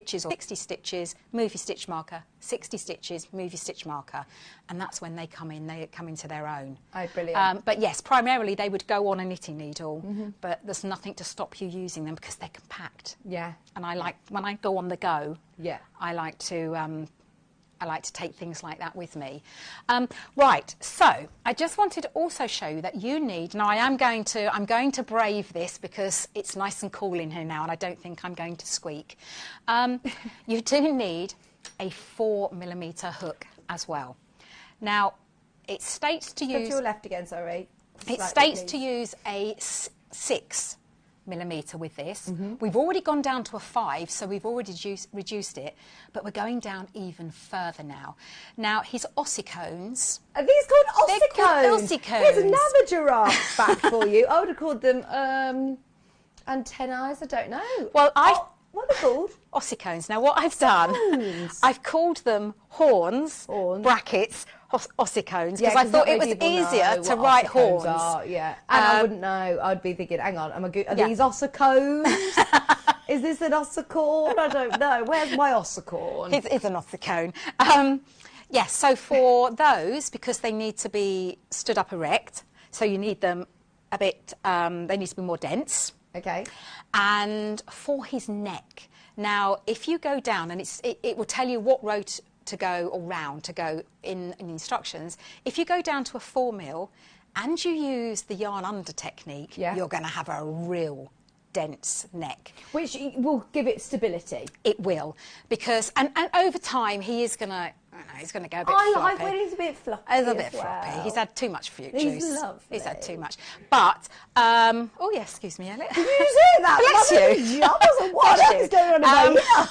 stitches or 60 stitches, move your stitch marker, 60 stitches, move your stitch marker, and that's when they come into their own. Oh, brilliant. But yes, primarily they would go on a knitting needle, but there's nothing to stop you using them because they're compact. Yeah. And I like, when I go on the go, Yeah. I like to take things like that with me. Right, so I just wanted to also show you that you need, now I'm going to brave this because it's nice and cool in here now and I don't think I'm going to squeak. You do need a 4mm hook as well. Now, it states to use... Go to your left again, sorry. It states to use a 6mm with this. We've already gone down to a 5, so we've already reduced it, but we're going down even further now. Now, his ossicones... Are these called ossicones? They're called ossicones. Here's another giraffe fact for you. I would have called them antennae, I don't know. Well, what are they called? Ossicones. Now, what I've done, I've called them horns. brackets, ossicones, because I thought it was easier to write horns. And I wouldn't know. I'd be thinking, hang on, are these ossicones? Is this an ossicorn? I don't know. Where's my ossicorn? It's an ossicone. Yes, so for those, because they need to be stood up erect, so you need them a bit, they need to be more dense. Okay. And for his neck, now if you go down, and it will tell you what row to go, or round to go in instructions. If you go down to a 4mm and you use the yarn under technique, you're going to have a real dense neck. Which will give it stability. It will, because, and over time he is going to, he's going to go a bit floppy. I like when he's a bit floppy. A little bit floppy. He's had too much fruit juice. He's lovely. He's had too much. But, oh yes, excuse me, Elliot. Did you say that? Bless you. I wasn't, what else is going on about here?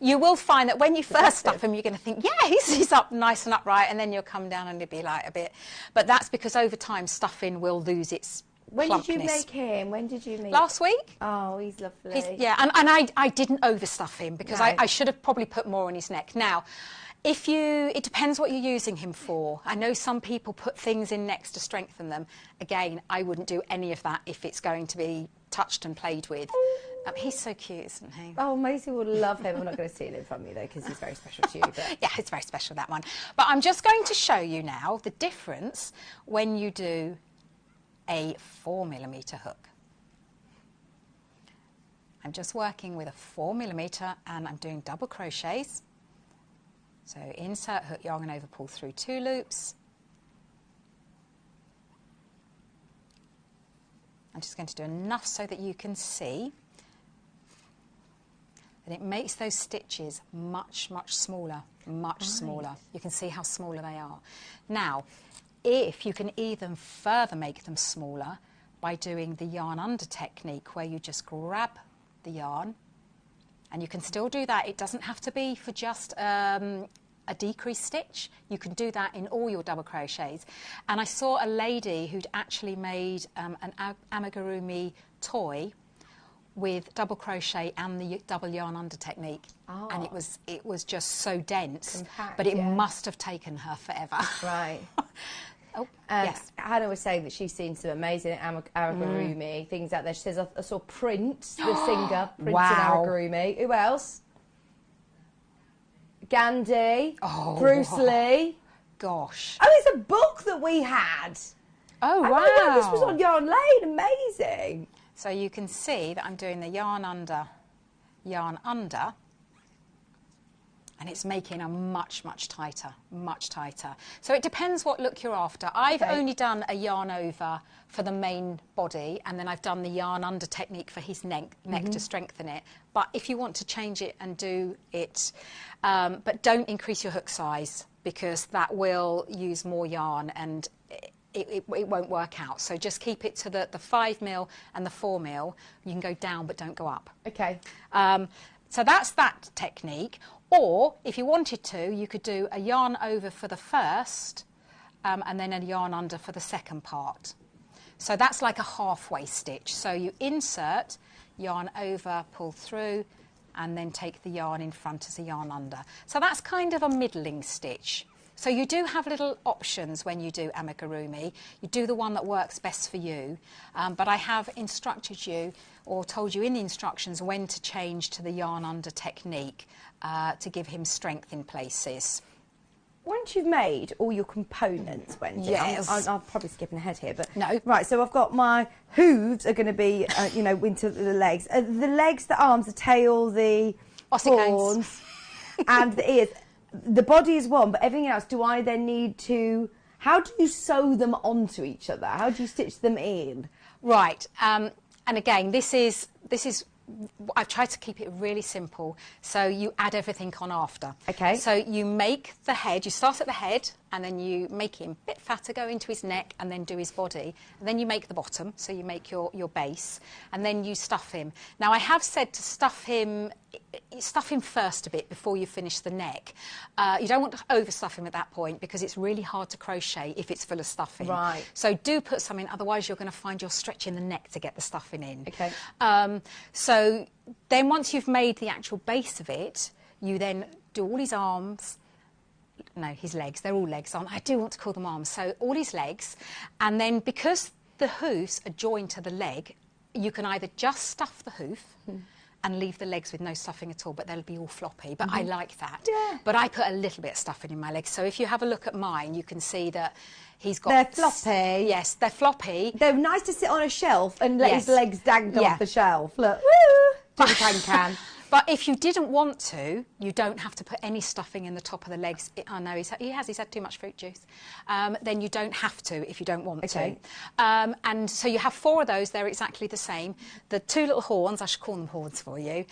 You will find that when you first stuff him, you're going to think, yeah, he's up nice and upright, and then you'll come down and it'll be like a bit. But that's because over time, stuffing will lose its plumpness. Did you make him? When did you make? Last week. Oh, he's lovely. Yeah, and I didn't overstuff him because I should have probably put more on his neck. Now, it depends what you're using him for. I know some people put things in necks to strengthen them. Again, I wouldn't do any of that if it's going to be touched and played with. He's so cute, isn't he? Oh, Maisie will love him. I'm not going to steal him from you, though, because he's very special to you. But... yeah, it's very special, that one. But I'm just going to show you now the difference when you do a 4mm hook. I'm just working with a 4mm and I'm doing double crochets. So insert hook, yarn over, pull through 2 loops. I'm just going to do enough so that you can see. And it makes those stitches much, much smaller, smaller. You can see how smaller they are. Now, if you can even further make them smaller by doing the yarn under technique, where you just grab the yarn, and you can still do that. It doesn't have to be for just a decreased stitch. You can do that in all your double crochets. And I saw a lady who'd actually made an amigurumi toy with double crochet and the double yarn under technique, and it was just so dense, compact, but it must have taken her forever. Right. Yes. Hannah was saying that she's seen some amazing amigurumi things out there. She says I saw Prince, the singer, Prince in amigurumi. Who else? Gandhi, Bruce Lee. Gosh. Oh, it's a book that we had. Oh, wow. Oh, this was on Yarn Lane. Amazing. So you can see that I'm doing the yarn under, and it's making a much, much tighter. So it depends what look you're after. I've only done a yarn over for the main body, and then I've done the yarn under technique for his neck to strengthen it. But if you want to change it and do it, but don't increase your hook size, because that will use more yarn and it won't work out. So just keep it to the 5mm and the 4mm. You can go down, but don't go up. Okay. So that's that technique. Or if you wanted to, you could do a yarn over for the first and then a yarn under for the second part. So that's like a halfway stitch. So you insert, yarn over, pull through, and then take the yarn in front as a yarn under. So that's kind of a middling stitch. So you do have little options when you do amigurumi. You do the one that works best for you, but I have instructed you or told you in the instructions when to change to the yarn under technique to give him strength in places. Once you've made all your components, Wendy, yes. I'm probably skipping ahead here, but no. Right, so I've got my hooves are going to be, you know, into the legs. The legs, the arms, the tail, the horns, and the ears. The body is one, but everything else, do I then need to... How do you sew them onto each other? How do you stitch them in? Right, and again, this is I've tried to keep it really simple, so you add everything on after. Okay. So you make the head, you start at the head, and then you make him a bit fatter, go into his neck, and then do his body. And then you make the bottom, so you make your base, and then you stuff him. Now, I have said to stuff him first a bit before you finish the neck. You don't want to overstuff him at that point because it's really hard to crochet if it's full of stuffing. Right. So do put some in, otherwise you're going to find you're stretching the neck to get the stuffing in. Okay. So then once you've made the actual base of it, you then do all his arms, no, his legs, they're all legs, aren't they? I do want to call them arms, so all his legs, and then because the hoofs are joined to the leg, you can either just stuff the hoof and leave the legs with no stuffing at all, but they'll be all floppy, but I like that. Yeah. But I put a little bit of stuffing in my legs, so if you have a look at mine, you can see that he's got... They're floppy. Yes, they're floppy. They're nice to sit on a shelf and let his legs dangle off the shelf. Look, woo! Can. But if you didn't want to, you don't have to put any stuffing in the top of the legs. I know he's had too much fruit juice. Then you don't have to if you don't want to. And so you have 4 of those. They're exactly the same. The 2 little horns, I should call them horns for you,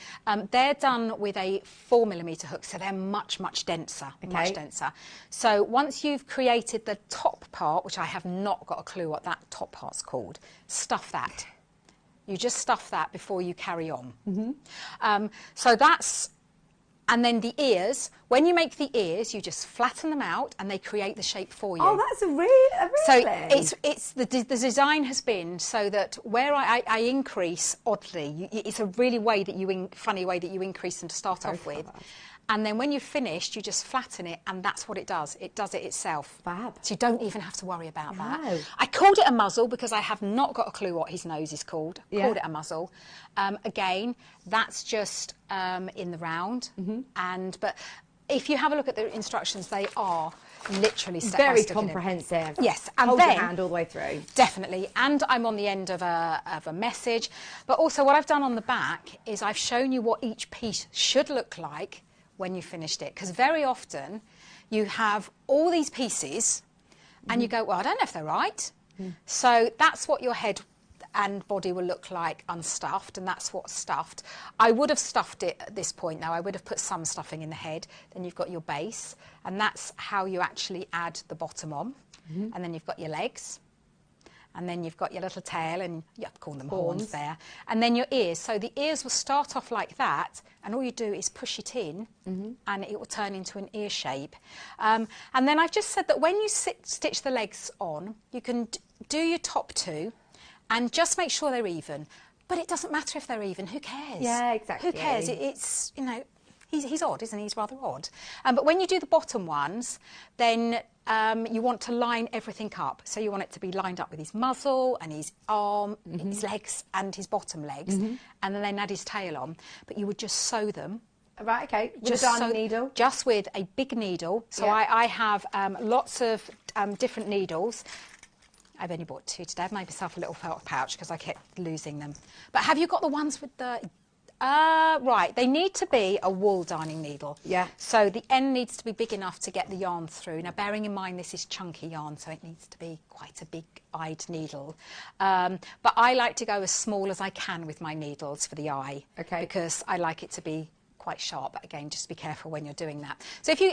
they're done with a 4mm hook, so they're much, much denser. Much denser. So once you've created the top part, which I have not got a clue what that top part's called, stuff that. You just stuff that before you carry on. So that's, and then the ears, when you make the ears, you just flatten them out and they create the shape for you. Oh, that's a really... So it's the design has been so that where I increase oddly, it's a really funny way that you increase them to start off with. And then when you've finished, you just flatten it, and that's what it does. It does it itself. Fab. So you don't even have to worry about that. I called it a muzzle because I have not got a clue what his nose is called. Called it a muzzle. Again, that's just in the round. But if you have a look at the instructions, they are literally step by step. Very comprehensive. Yes, and hold then your hand all the way through. Definitely, and I'm on the end of a message. But also, what I've done on the back is I've shown you what each piece should look like when you finished it, because very often you have all these pieces and you go, well, I don't know if they're right. So that's what your head and body will look like unstuffed, and that's what's stuffed. I would have stuffed it at this point now. I would have put some stuffing in the head. Then you've got your base, and that's how you actually add the bottom on. And then you've got your legs. And then you've got your little tail, and you have to call them horns there. And then your ears. So the ears will start off like that, and all you do is push it in, and it will turn into an ear shape. And then I've just said that when you stitch the legs on, you can do your top 2, and just make sure they're even. But it doesn't matter if they're even. Who cares? Yeah, exactly. Who cares? It's, you know, he's odd, isn't he? He's rather odd. But when you do the bottom ones, then you want to line everything up. So you want it to be lined up with his muzzle and his arm, his legs and his bottom legs, and then add his tail on. But you would just sew them. Right, okay. With a darning needle? Just with a big needle. So I have lots of different needles. I've only bought 2 today. I've made myself a little felt pouch because I kept losing them. But have you got the ones with the... right, they need to be a wool darning needle. Yeah. So the end needs to be big enough to get the yarn through. Now, bearing in mind this is chunky yarn, so it needs to be quite a big-eyed needle. But I like to go as small as I can with my needles for the eye. Okay. Because I like it to be quite sharp. But again, just be careful when you're doing that. So if you,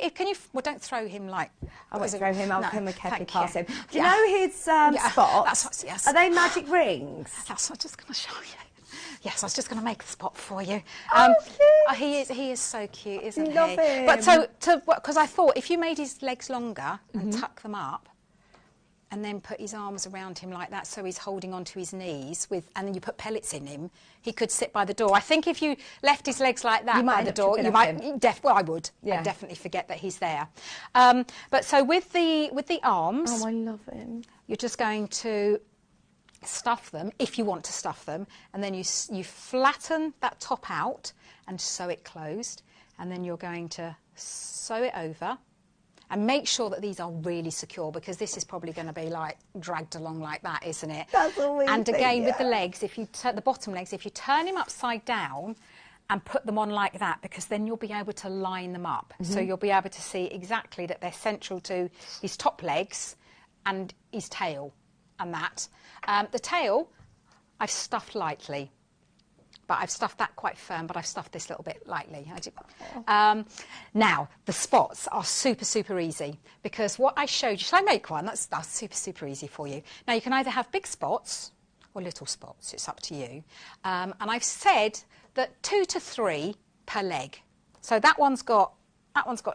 well, don't throw him like... I won't throw him. I'll come and carefully pass him. Do you Yeah. know his spots? Yes. Are they magic rings? That's what I'm just going to show you. Yes, I was just going to make the spot for you. Oh, cute. He is so cute, isn't he? Love him. But so, because I thought if you made his legs longer and tuck them up, and then put his arms around him like that so he's holding onto his knees and then you put pellets in him, he could sit by the door. I think if you left his legs like that by the door, you might, well, I would. Yeah. I'd definitely forget that he's there. But so with the arms... Oh, I love him. You're just going to stuff them, if you want to stuff them, and then you flatten that top out and sew it closed, and then you're going to sew it over. And make sure that these are really secure, because this is probably going to be like dragged along like that, isn't it? That's all we And think, again, yeah. with the legs, if you the bottom legs, if you turn him upside down and put them on like that, because then you'll be able to line them up. So you'll be able to see exactly that they're central to his top legs and his tail and that. The tail, I've stuffed lightly. But I've stuffed that quite firm, but I've stuffed this little bit lightly. Now, the spots are super, super easy, because what I showed you... Shall I make one? That's super, super easy for you. Now, you can either have big spots or little spots. It's up to you. And I've said that 2 to 3 per leg. So that one's got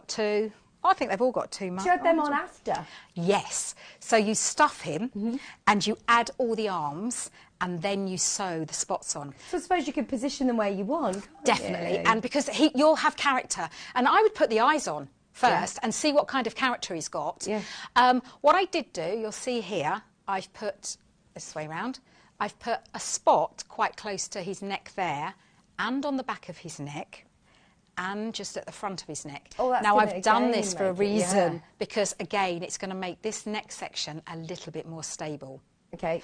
2... I think they've all got 2. Do you add them on after? Yes. So you stuff him and you add all the arms and then you sew the spots on. So I suppose you could position them where you want. Definitely. And because you'll have character. And I would put the eyes on first and see what kind of character he's got. Yeah. What I did do, you'll see here, I've put, this way round, I've put a spot quite close to his neck there and on the back of his neck. And just at the front of his neck. Oh, that's now, I've done this for a reason, because, again, it's going to make this neck section a little bit more stable. OK.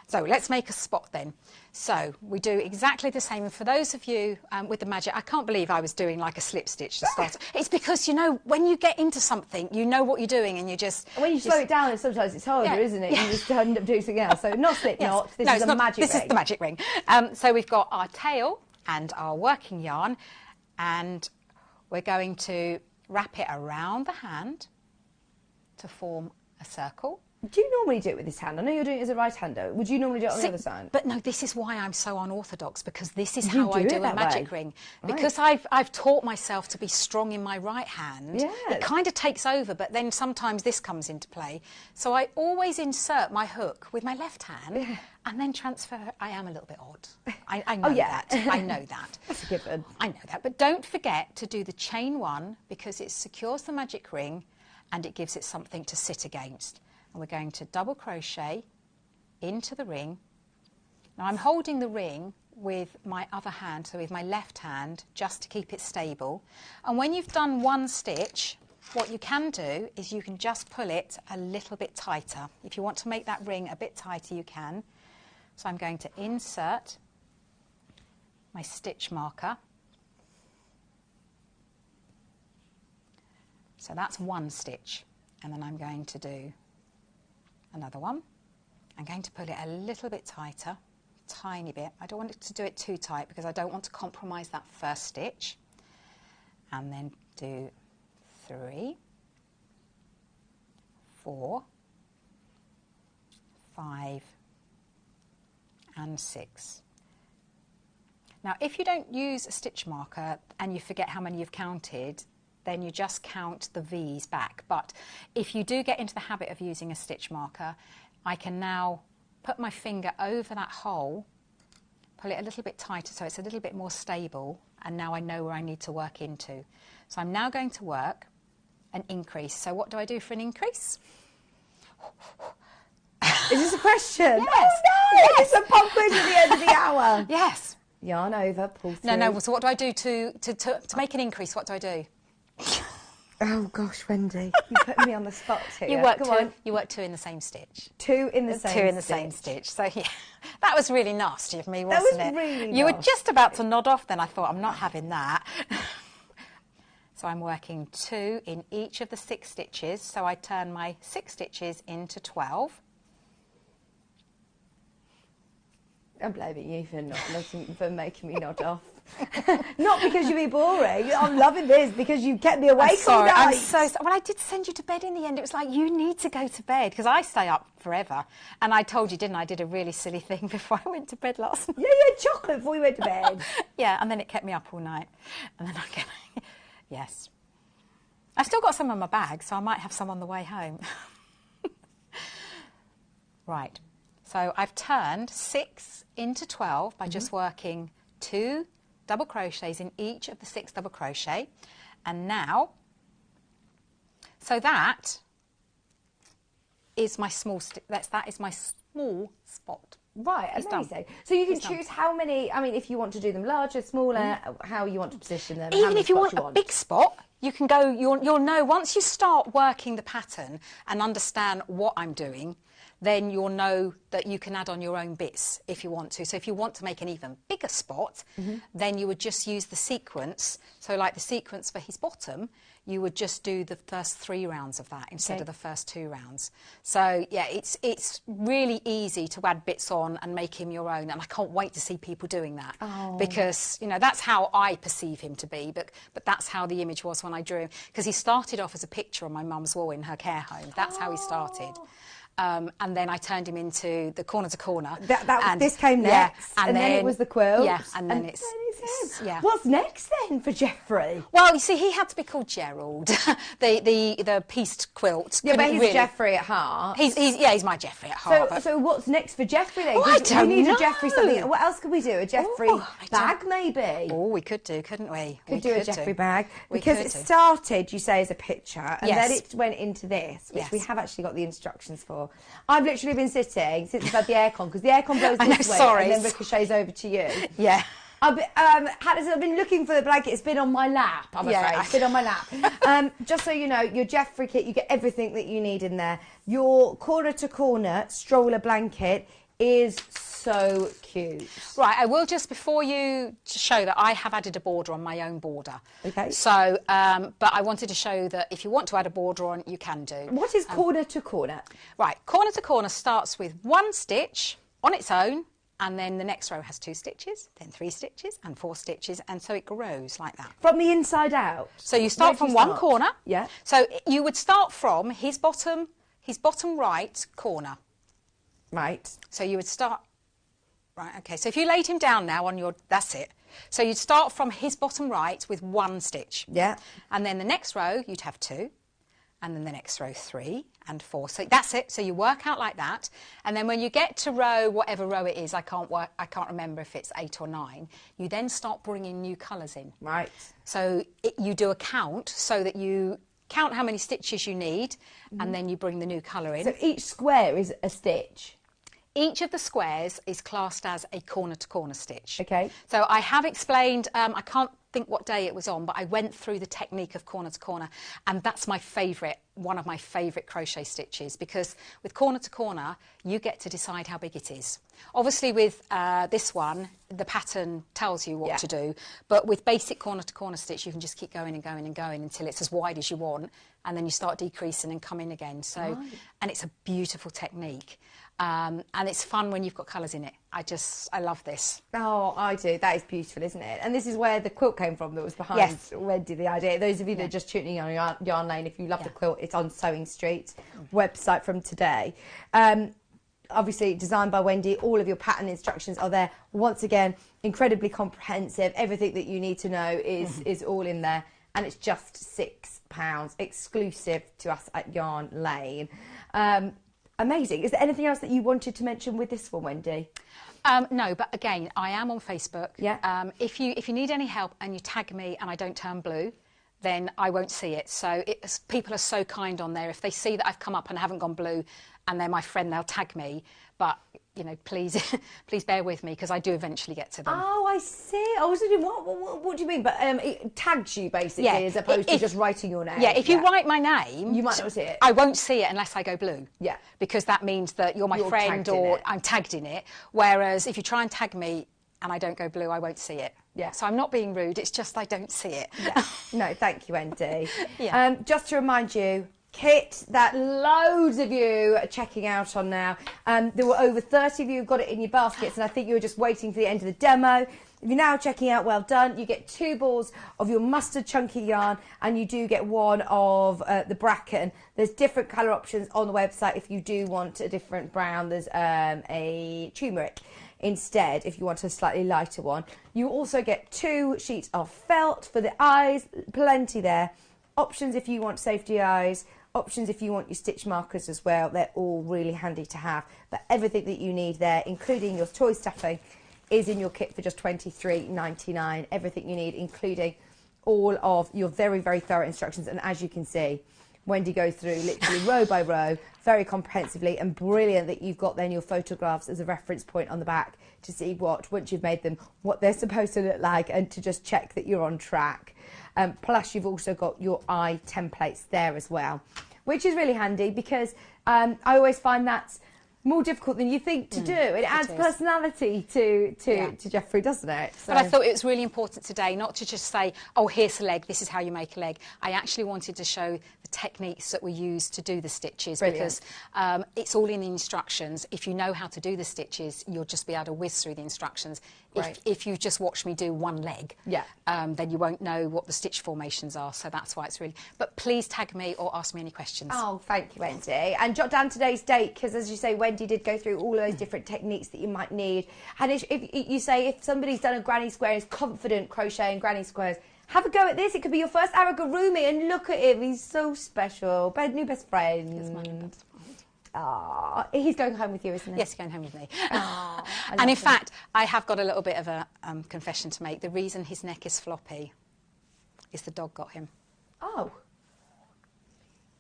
So let's make a spot then. So we do exactly the same. And for those of you with the magic, I can't believe I was doing like a slip stitch to start. It's because, you know, when you get into something, you know what you're doing and you just... When you slow it down, sometimes it's harder, isn't it? You just end up doing something else. So not slip knot, this is a magic ring. This is the magic ring. So we've got our tail and our working yarn. And we're going to wrap it around the hand to form a circle. Do you normally do it with this hand? I know you're doing it as a right-hander. Would you normally do it on the other side? But no, this is why I'm so unorthodox, because this is how I do a magic ring. Because I've taught myself to be strong in my right hand. Yeah. It kind of takes over, but then sometimes this comes into play. So I always insert my hook with my left hand and then transfer. I am a little bit odd. I know that. I know that. That's a given. I know that. But don't forget to do the chain 1, because it secures the magic ring and it gives it something to sit against. And we're going to double crochet into the ring. Now I'm holding the ring with my other hand, so with my left hand, just to keep it stable. And when you've done 1 stitch, what you can do is you can just pull it a little bit tighter. If you want to make that ring a bit tighter, you can. So I'm going to insert my stitch marker. So that's 1 stitch. And then I'm going to do another one. I'm going to pull it a little bit tighter, tiny bit. I don't want it to do it too tight because I don't want to compromise that first stitch. And then do 3, 4, 5, and 6. Now, if you don't use a stitch marker and you forget how many you've counted, then you just count the V's back. But if you do get into the habit of using a stitch marker, I can now put my finger over that hole, pull it a little bit tighter so it's a little bit more stable, and now I know where I need to work into. So I'm now going to work an increase. So what do I do for an increase? Is this a question? Yes. Oh no! Yes. It's a pop quiz at the end of the hour. Yes. Yarn over, pull through. No. So what do I do to make an increase? What do I do? Oh gosh, Wendy, you're putting me on the spot here. You work 2 in the same stitch. 2 in the same. 2 in the same stitch. So yeah, that was really nasty of me, wasn't it? That was really nasty. You were just about to nod off. Then I thought, I'm not having that. So I'm working 2 in each of the 6 stitches. So I turn my 6 stitches into 12. I'm blaming you for making me nod off. Not because you'd be boring. I'm loving this because you kept me awake all night. I'm so sorry. Well, I did send you to bed in the end. It was like, you need to go to bed, because I stay up forever. And I told you, didn't I? I did a really silly thing before I went to bed last night. Yeah, you had chocolate before you went to bed. Yeah, and then it kept me up all night. And then yes. I've still got some in my bag, so I might have some on the way home. Right, so I've turned 6 into 12 by just working 2 double crochets in each of the 6 double crochet, and now, so that is my small that is my small spot. Right, amazing. So you can choose how many, I mean, if you want to do them larger, smaller, how you want to position them. Even if you want a big spot, you can go, you'll know once you start working the pattern and understand what I'm doing, then you'll know that you can add on your own bits if you want to. So if you want to make an even bigger spot, then you would just use the sequence. So like the sequence for his bottom, you would just do the first 3 rounds of that instead of the first 2 rounds. So yeah, it's really easy to add bits on and make him your own, and I can't wait to see people doing that because, you know, that's how I perceive him to be, but that's how the image was when I drew him, because he started off as a picture on my mum's wall in her care home. That's how he started. And then I turned him into the corner to corner. This came next, and then it was the quilt. Yeah, and then it's him. Yeah. What's next then for Jeffrey? Well, you see, he had to be called Gerald, the pieced quilt. Yeah, but he's Jeffrey at heart. He's my Jeffrey at heart. So what's next for Jeffrey then? I don't know. We need a Jeffrey something. What else could we do? A Jeffrey bag maybe? Oh, we could do, couldn't we? Could do a Jeffrey bag. Because it started, you say, as a picture, and then it went into this, which we have actually got the instructions for. I've literally been sitting since I've had the aircon, because the aircon blows this way and then ricochets over to you. Yeah. I've been looking for the blanket. It's been on my lap, I'm afraid. It's been on my lap. Just so you know, your Jeffrey kit, you get everything that you need in there. Your corner to corner stroller blanket is so cute. Right, I will just, before you show that, I have added a border on my own border. Okay. So, but I wanted to show that if you want to add a border on, you can do. What is corner to corner? Right, corner to corner starts with 1 stitch on its own, and then the next row has 2 stitches, then 3 stitches and 4 stitches, and so it grows like that. From the inside out? So you start from one corner. Yeah. So you would start from his bottom right corner. Right. So you would start, right, okay, so if you laid him down now on your, that's it. So you'd start from his bottom right with 1 stitch. Yeah. And then the next row, you'd have 2. And then the next row, 3 and 4. So that's it. So you work out like that. And then when you get to row, whatever row it is, I can't remember if it's 8 or 9, you then start bringing new colours in. Right. So you do a count so that you count how many stitches you need, and then you bring the new colour in. So each square is a stitch? Each of the squares is classed as a corner-to-corner stitch. Okay. So I have explained, I can't think what day it was on, but I went through the technique of corner-to-corner, and that's my favourite, one of my favourite crochet stitches, because with corner-to-corner, you get to decide how big it is. Obviously with this one, the pattern tells you what to do, but with basic corner-to-corner stitch, you can just keep going and going and going until it's as wide as you want, and then you start decreasing and come in again. So, and it's a beautiful technique. And it's fun when you've got colours in it. I love this. Oh, I do. That is beautiful, isn't it? And this is where the quilt came from that was behind Wendy, the idea. Those of you that are just tuning in on Yarn Lane, if you love the quilt, it's on Sewing Street website from today. Obviously designed by Wendy. All of your pattern instructions are there. Once again, incredibly comprehensive. Everything that you need to know is all in there. And it's just £6, exclusive to us at Yarn Lane. Amazing. Is there anything else that you wanted to mention with this one, Wendy? No, but again, I am on Facebook. Yeah. If you need any help and you tag me and I don't turn blue, then I won't see it. So people are so kind on there. If they see that I've come up and haven't gone blue and they're my friend, they'll tag me. But, you know, please bear with me, because I do eventually get to them. Oh, I see. I was thinking, what do you mean? But it tags you, basically, as opposed to just writing your name. Yeah, if you write my name... You might not see it. I won't see it unless I go blue. Yeah. Because that means that you're my friend or I'm tagged in it. Whereas if you try and tag me and I don't go blue, I won't see it. Yeah. So I'm not being rude, it's just I don't see it. Yeah. No, thank you, Wendy. Just to remind you, kit that loads of you are checking out on now. There were over 30 of you who got it in your baskets, and I think you were just waiting for the end of the demo. If you're now checking out, well done. You get 2 balls of your mustard chunky yarn, and you do get 1 of the bracken. There's different colour options on the website if you do want a different brown. There's a turmeric instead if you want a slightly lighter one. You also get 2 sheets of felt for the eyes, plenty there. Options if you want safety eyes, options if you want your stitch markers as well. They're all really handy to have. But everything that you need there, including your toy stuffing, is in your kit for just $23.99. Everything you need, including all of your very, very thorough instructions. And as you can see, Wendy goes through literally row by row, very comprehensively, and brilliant that you've got then your photographs as a reference point on the back to see once you've made them, what they're supposed to look like, and to just check that you're on track. Plus, you've also got your eye templates there as well, which is really handy because I always find that's more difficult than you think to do. It adds personality to Jeffrey, doesn't it? So. But I thought it was really important today not to just say, oh, here's a leg, this is how you make a leg. I actually wanted to show the techniques that were used to do the stitches. Brilliant. Because it's all in the instructions. If you know how to do the stitches, you'll just be able to whiz through the instructions. Right. If you just watch me do one leg, then you won't know what the stitch formations are. So that's why it's really... But please tag me or ask me any questions. Oh, thank you, Wendy. And jot down today's date, because as you say, Wendy did go through all of those different techniques that you might need. And if you say, if somebody's done a granny square and is confident crocheting granny squares, have a go at this. It could be your first amigurumi, and look at him. He's so special. New best friend. He's my new best friend. Ah, he's going home with you, isn't he? Yes, he's going home with me. Oh, and in fact, I have got a little bit of a confession to make. The reason his neck is floppy is the dog got him. Oh.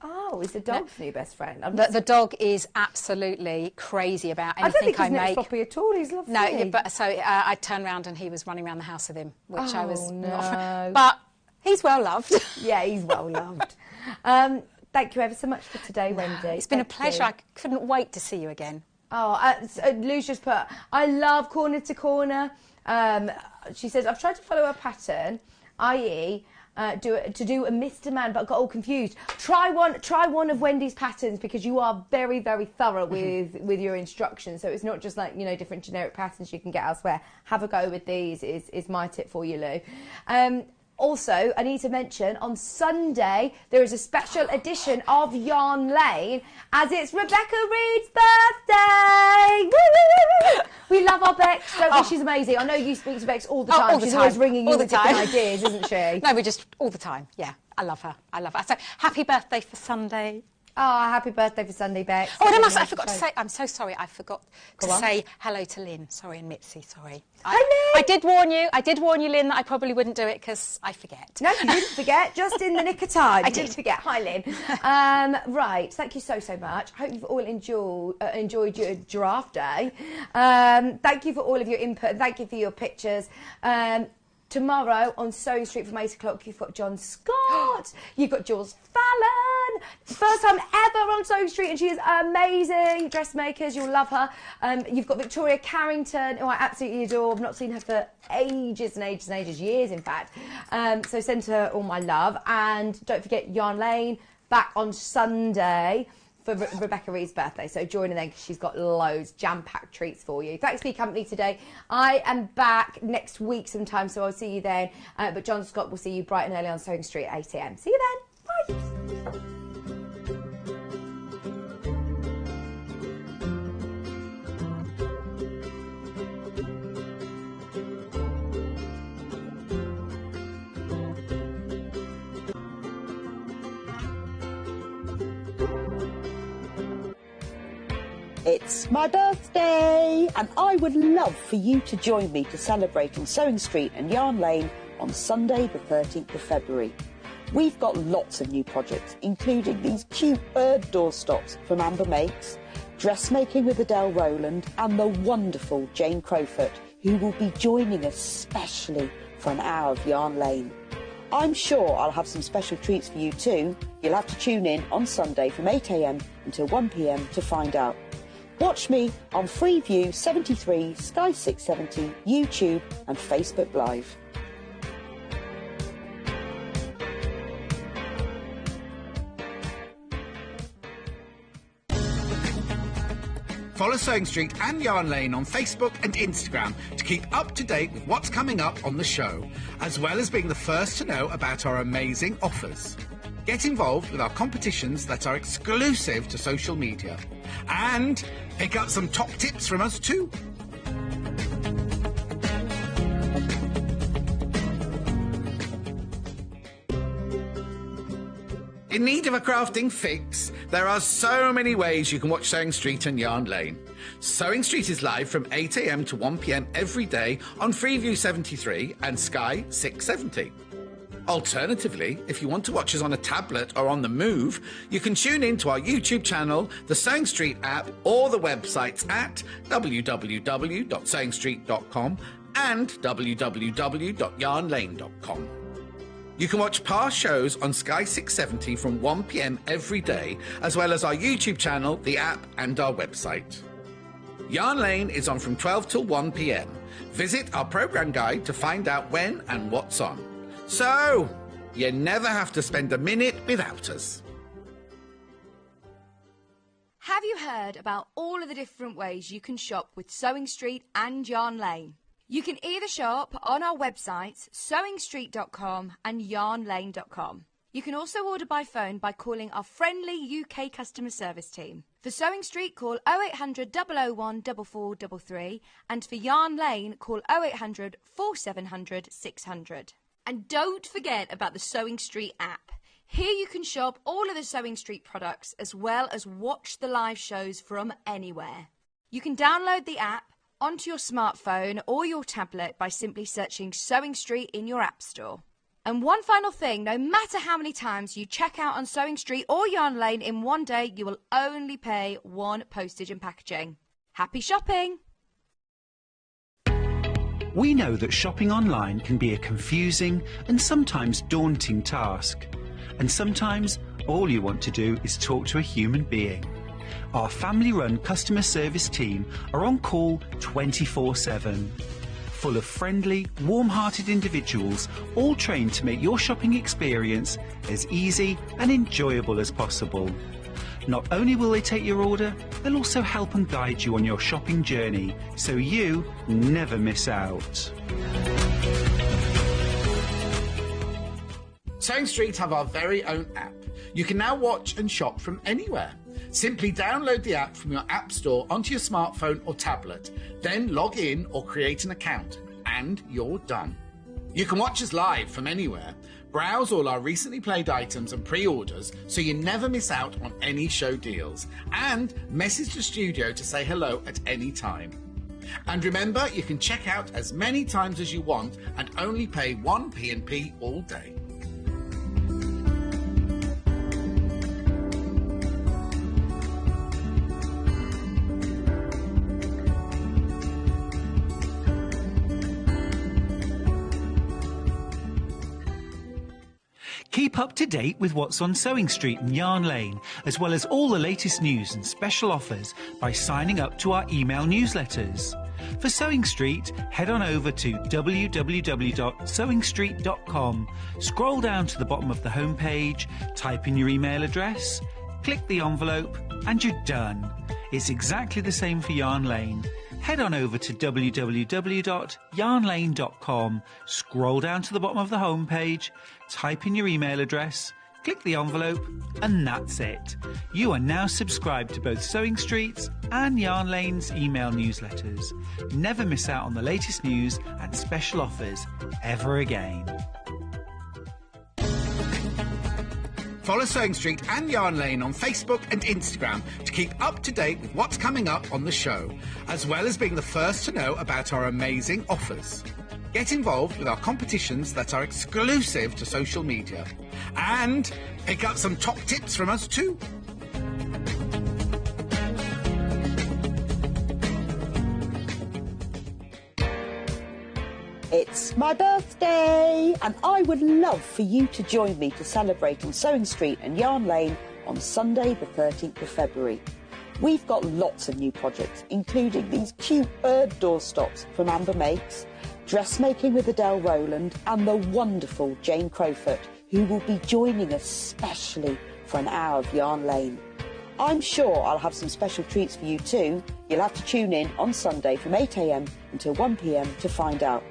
Oh, is the dog's new best friend? The dog is absolutely crazy about anything I make. I don't think his neck's floppy at all. He's lovely. No, but so I turned around and he was running around the house with him, which I was not. But he's well loved. Yeah, he's well loved. Thank you ever so much for today, Wendy. It's been a pleasure. I couldn't wait to see you again. Oh, Lou's just put, I love corner to corner. She says, I've tried to follow a pattern, i.e., do a Mr. Man, but got all confused. Try one of Wendy's patterns, because you are very, very thorough with your instructions. So it's not just like, you know, different generic patterns you can get elsewhere. Have a go with these is my tip for you, Lou. Also, I need to mention, on Sunday, there is a special edition of Yarn Lane, as it's Rebecca Reed's birthday! Woo! We love our Bex, don't we? She's amazing. I know you speak to Bex all the time. She's always ringing you with different ideas, isn't she? No, we just, all the time, yeah. I love her. I love her. So, happy birthday for Sunday. Oh, happy birthday for Sunday, Bex. Oh, and I forgot to say, I'm so sorry, I forgot to say hello to Lynn. Sorry, and Mitzi, sorry. Hi, Lynn! I did warn you, Lynn, that I probably wouldn't do it because I forget. No, you didn't forget, just in the nick of time. I didn't forget. Hi, Lynn. Right, thank you so much. I hope you've all enjoyed your giraffe day. Thank you for all of your input. Thank you for your pictures. Tomorrow on Sewing Street from 8 o'clock, you've got John Scott, you've got Jules Fallon, first time ever on Sewing Street, and she is amazing. Dressmakers, you'll love her. You've got Victoria Carrington, who I absolutely adore. I've not seen her for ages and ages and ages, years in fact. So send her all my love. And don't forget Yarn Lane, back on Sunday for Rebecca Reed's birthday. So join her then, because she's got loads, jam-packed treats for you. Thanks for your company today. I am back next week sometime, so I'll see you then. But John Scott will see you bright and early on Sewing Street at 8 AM. See you then. Bye. It's my birthday, and I would love for you to join me to celebrate on Sewing Street and Yarn Lane on Sunday the 13th of February. We've got lots of new projects, including these cute bird doorstops from Amber Makes, dressmaking with Adele Rowland, and the wonderful Jane Crowfoot, who will be joining us specially for an hour of Yarn Lane. I'm sure I'll have some special treats for you too. You'll have to tune in on Sunday from 8 AM until 1 PM to find out. Watch me on Freeview 73, Sky 670, YouTube and Facebook Live. Follow Sewing Street and Yarn Lane on Facebook and Instagram to keep up to date with what's coming up on the show, as well as being the first to know about our amazing offers. Get involved with our competitions that are exclusive to social media. And pick up some top tips from us too. In need of a crafting fix? There are so many ways you can watch Sewing Street and Yarn Lane. Sewing Street is live from 8 a.m. to 1 p.m. every day on Freeview 73 and Sky 670. Alternatively, if you want to watch us on a tablet or on the move, you can tune in to our YouTube channel, the Sewing Street app, or the websites at www.sewingstreet.com and www.yarnlane.com. You can watch past shows on Sky 670 from 1 p.m. every day, as well as our YouTube channel, the app, and our website. Yarn Lane is on from 12 till 1 p.m. Visit our programme guide to find out when and what's on. So, you never have to spend a minute without us. Have you heard about all of the different ways you can shop with Sewing Street and Yarn Lane? You can either shop on our websites, sewingstreet.com and yarnlane.com. You can also order by phone by calling our friendly UK customer service team. For Sewing Street, call 0800 001 4433, and for Yarn Lane, call 0800 4700 600. And don't forget about the Sewing Street app. Here you can shop all of the Sewing Street products as well as watch the live shows from anywhere. You can download the app onto your smartphone or your tablet by simply searching Sewing Street in your app store. And one final thing, no matter how many times you check out on Sewing Street or Yarn Lane in one day, you will only pay one postage and packaging. Happy shopping! We know that shopping online can be a confusing and sometimes daunting task. And sometimes all you want to do is talk to a human being. Our family-run customer service team are on call 24/7. Full of friendly, warm-hearted individuals, all trained to make your shopping experience as easy and enjoyable as possible. Not only will they take your order, they'll also help and guide you on your shopping journey, so you never miss out. Sewing Street have our very own app. You can now watch and shop from anywhere. Simply download the app from your app store onto your smartphone or tablet, then log in or create an account, and you're done. You can watch us live from anywhere, browse all our recently played items and pre-orders so you never miss out on any show deals, and message the studio to say hello at any time. And remember, you can check out as many times as you want and only pay 1 P&P all day. Keep up to date with what's on Sewing Street and Yarn Lane, as well as all the latest news and special offers by signing up to our email newsletters. For Sewing Street, head on over to www.sewingstreet.com, scroll down to the bottom of the homepage, type in your email address, click the envelope, and you're done. It's exactly the same for Yarn Lane. Head on over to www.yarnlane.com, scroll down to the bottom of the homepage, type in your email address, click the envelope, and that's it. You are now subscribed to both Sewing Street's and Yarn Lane's email newsletters. Never miss out on the latest news and special offers ever again. Follow Sewing Street and Yarn Lane on Facebook and Instagram to keep up to date with what's coming up on the show, as well as being the first to know about our amazing offers. Get involved with our competitions that are exclusive to social media. And pick up some top tips from us too. It's my birthday, and I would love for you to join me to celebrate on Sewing Street and Yarn Lane on Sunday the 13th of February. We've got lots of new projects, including these cute bird doorstops from Amber Makes, dressmaking with Adele Rowland, and the wonderful Jane Crowfoot, who will be joining us specially for an hour of Yarn Lane. I'm sure I'll have some special treats for you too. You'll have to tune in on Sunday from 8 a.m. until 1 p.m. to find out.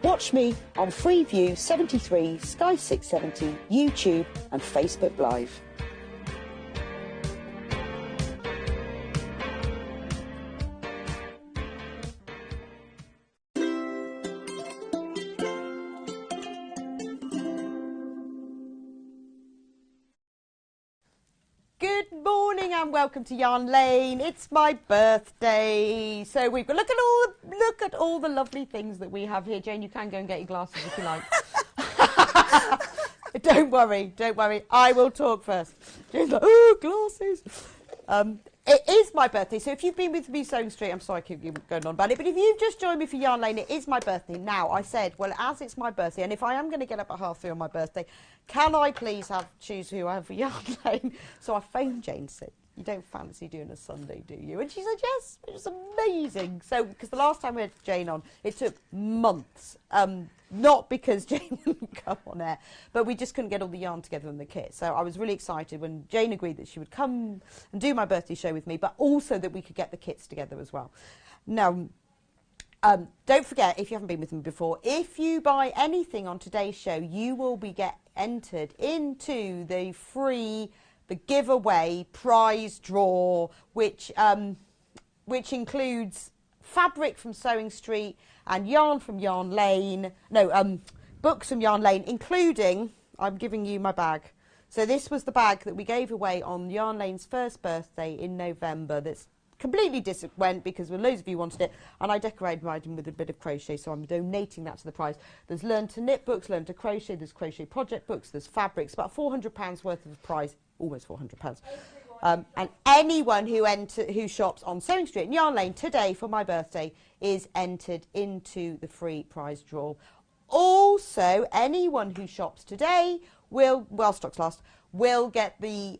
Watch me on Freeview 73, Sky 670, YouTube and Facebook Live. Good morning and welcome to Yarn Lane. It's my birthday, so we've got look at all the lovely things that we have here. Jane, you can go and get your glasses if you like. Don't worry. I will talk first. Jane's like, oh, glasses. It is my birthday, so if you've been with me Sewing Street, I'm sorry I keep going on about it, but if you've just joined me for Yarn Lane, it is my birthday. Now, I said, well, as it's my birthday, and if I am going to get up at 3:30 on my birthday, can I please choose who I have for Yarn Lane? So I phoned Jane and said, you don't fancy doing a Sunday, do you? And she said, yes, it was amazing. So, because the last time we had Jane on, it took months. Not because Jane wouldn't come on air, but we just couldn't get all the yarn together in the kit. So I was really excited when Jane agreed that she would come and do my birthday show with me, but also that we could get the kits together as well. Now, don't forget, if you haven't been with me before, if you buy anything on today's show, you will be entered into the giveaway prize draw, which includes fabric from Sewing Street and yarn from Yarn Lane. No, books from Yarn Lane, including, I'm giving you my bag. So this was the bag that we gave away on Yarn Lane's first birthday in November. That's completely went because loads of you wanted it, and I decorated mine with a bit of crochet, so I'm donating that to the prize. There's Learn to Knit books, Learn to Crochet, there's Crochet Project books, there's fabrics, about £400 worth of prize, almost £400. And anyone who shops on Sewing Street and Yarn Lane today for my birthday is entered into the free prize draw. Also, anyone who shops today will, while stocks last, will get the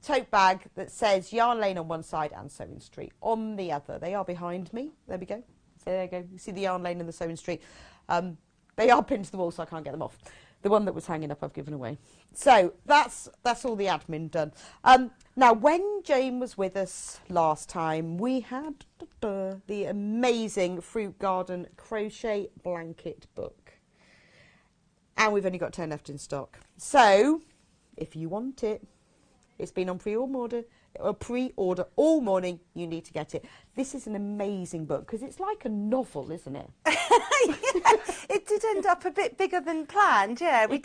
tote bag that says Yarn Lane on one side and Sewing Street on the other. They are behind me. There we go. So there you go. You see the Yarn Lane and the Sewing Street. They are pinned to the wall, so I can't get them off. The one that was hanging up I've given away. So that's all the admin done. Now, when Jane was with us last time, we had the amazing Fruit Garden Crochet Blanket book. And we've only got 10 left in stock. So, if you want it, it's been on pre-order all morning, you need to get it. This is an amazing book because it's like a novel, isn't it? Yeah, it did end up a bit bigger than planned. Yeah, we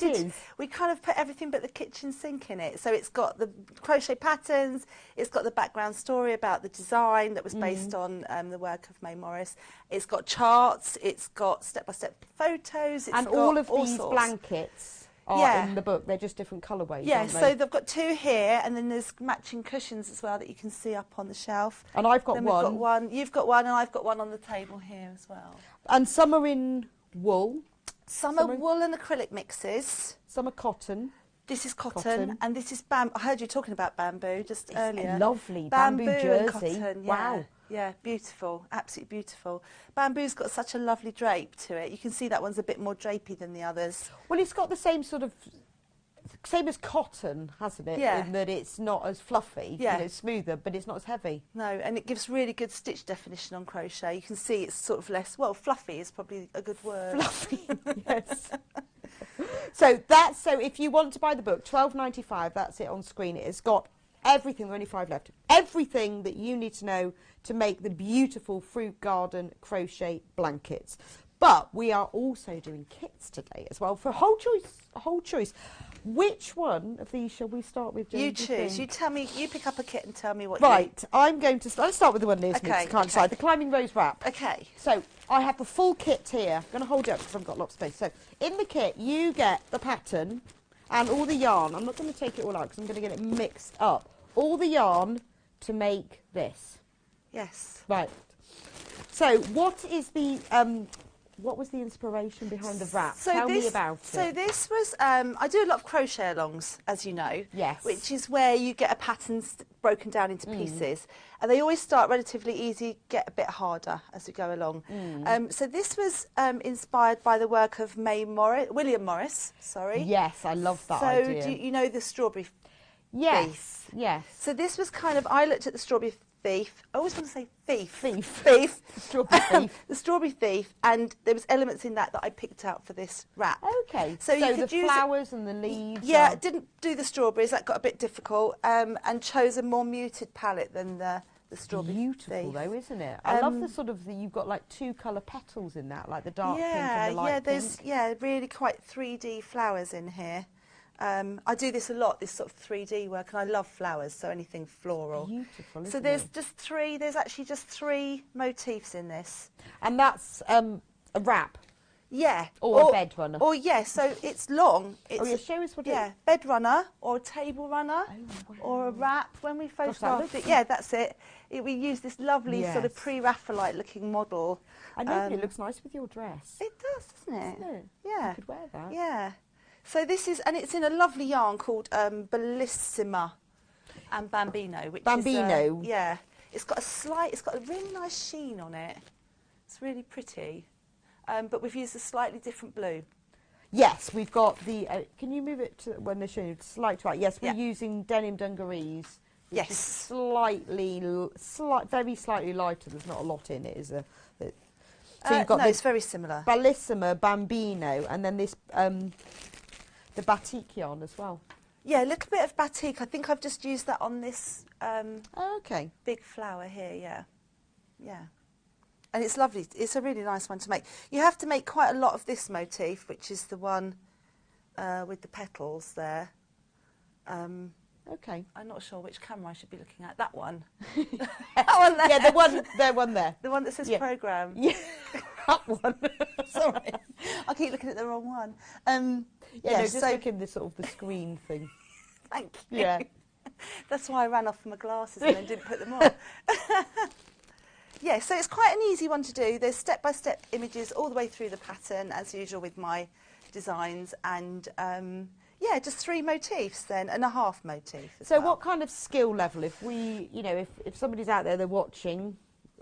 kind of put everything but the kitchen sink in it. So it's got the crochet patterns, it's got the background story about the design that was based on the work of May Morris. It's got charts, it's got step-by-step photos, and all of these blankets are in the book. They're just different colourways. Yeah, so they've got 2 here, and then there's matching cushions as well that you can see up on the shelf. And I've got then one. We've got one. You've got one, and I've got one on the table here as well. And some are in wool. Some are wool and acrylic mixes. Some are cotton. This is cotton, and this is bamboo. I heard you talking about bamboo just earlier. Lovely bamboo jersey. And cotton, wow. Yeah, beautiful, absolutely beautiful. Bamboo's got such a lovely drape to it. You can see that one's a bit more drapey than the others. Well, it's got the same sort of, same as cotton, hasn't it? Yeah. In that it's not as fluffy, yeah. You know, smoother, but it's not as heavy. No, and it gives really good stitch definition on crochet. You can see it's sort of less, well, fluffy is probably a good word. Fluffy, yes. So if you want to buy the book, £12.95, that's it on screen. It's got everything, there are only 5 left. Everything that you need to know to make the beautiful Fruit Garden crochet blankets. But we are also doing kits today as well for a whole choice. Which one of these shall we start with, Jane? You choose. You tell me. You pick up a kit and tell me what. Right. I'm going to let's start with the one nearest me. I can't decide. The Climbing Rose wrap. Okay. So I have the full kit here. I'm going to hold it up because I've got lots of space. So in the kit, you get the pattern and all the yarn. I'm not going to take it all out because I'm going to get it mixed up. All the yarn to make this. Yes. Right. So what is the what was the inspiration behind the wrap? Tell me about it. So this was, I do a lot of crochet alongs, as you know. Yes. Which is where you get a pattern broken down into pieces. And they always start relatively easy, get a bit harder as we go along. So this was inspired by the work of William Morris, sorry. Yes, I love that idea. So do you know the strawberry thief? Yes. So this was kind of, I looked at the strawberry thief. I always want to say thief. Thief. Strawberry thief. The strawberry thief, and there was elements in that I picked out for this wrap. Okay. So you could the use flowers and the leaves. Yeah, didn't do the strawberries. That got a bit difficult, and chose a more muted palette than the strawberry. Beautiful thief. Though, isn't it? I love the sort of you've got like 2 colour petals in that, like the dark pink and the light pink. There's really quite 3D flowers in here. I do this a lot, this sort of 3D work, and I love flowers, so anything floral. Beautiful, so there's actually just three motifs in this. And that's a wrap? Yeah. Or a bed runner? Or, yeah, so it's long. It's, show us what bed runner, or a table runner, or a wrap. When we photographed it, yeah, that's it. We use this lovely sort of pre-Raphaelite looking model. I know, it looks nice with your dress. It does, doesn't it? Doesn't it? Yeah. You could wear that. Yeah. So this is, and it's in a lovely yarn called Bellissima and Bambino. Which Bambino? Is, yeah. It's got a really nice sheen on it. It's really pretty. But we've used a slightly different blue. Yes, we've got the, can you move it to when they're showing you, slight right? Yes, we're using denim dungarees. Which is slightly, very slightly lighter. There's not a lot in it, is there? So you've got no, it's very similar. Bellissima, Bambino, and then this, the batik yarn as well. Yeah, a little bit of batik. I think I've just used that on this big flower here, yeah. Yeah. And it's lovely. It's a really nice one to make. You have to make quite a lot of this motif, which is the one with the petals there. Okay. I'm not sure which camera I should be looking at. That one. That one there. Yeah, the one there. The one that says programme. Yeah, that one. Sorry. I keep looking at the wrong one. Just look in the sort of the screen thing. Thank you. Yeah. That's why I ran off for my glasses and then didn't put them on. Yeah, so it's quite an easy one to do. There's step-by-step images all the way through the pattern, as usual with my designs, and yeah, just 3 motifs then, and a half motif as So well. what kind of skill level, if we, you know, if somebody's out there, they're watching,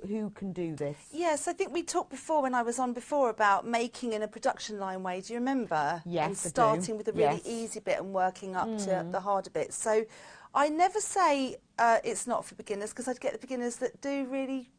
who can do this? Yes, I think we talked before when I was on before about making in a production line way. Do you remember? Yes, and starting with a really easy bit and working up to the harder bits. So I never say it's not for beginners, because I'd get the beginners that do really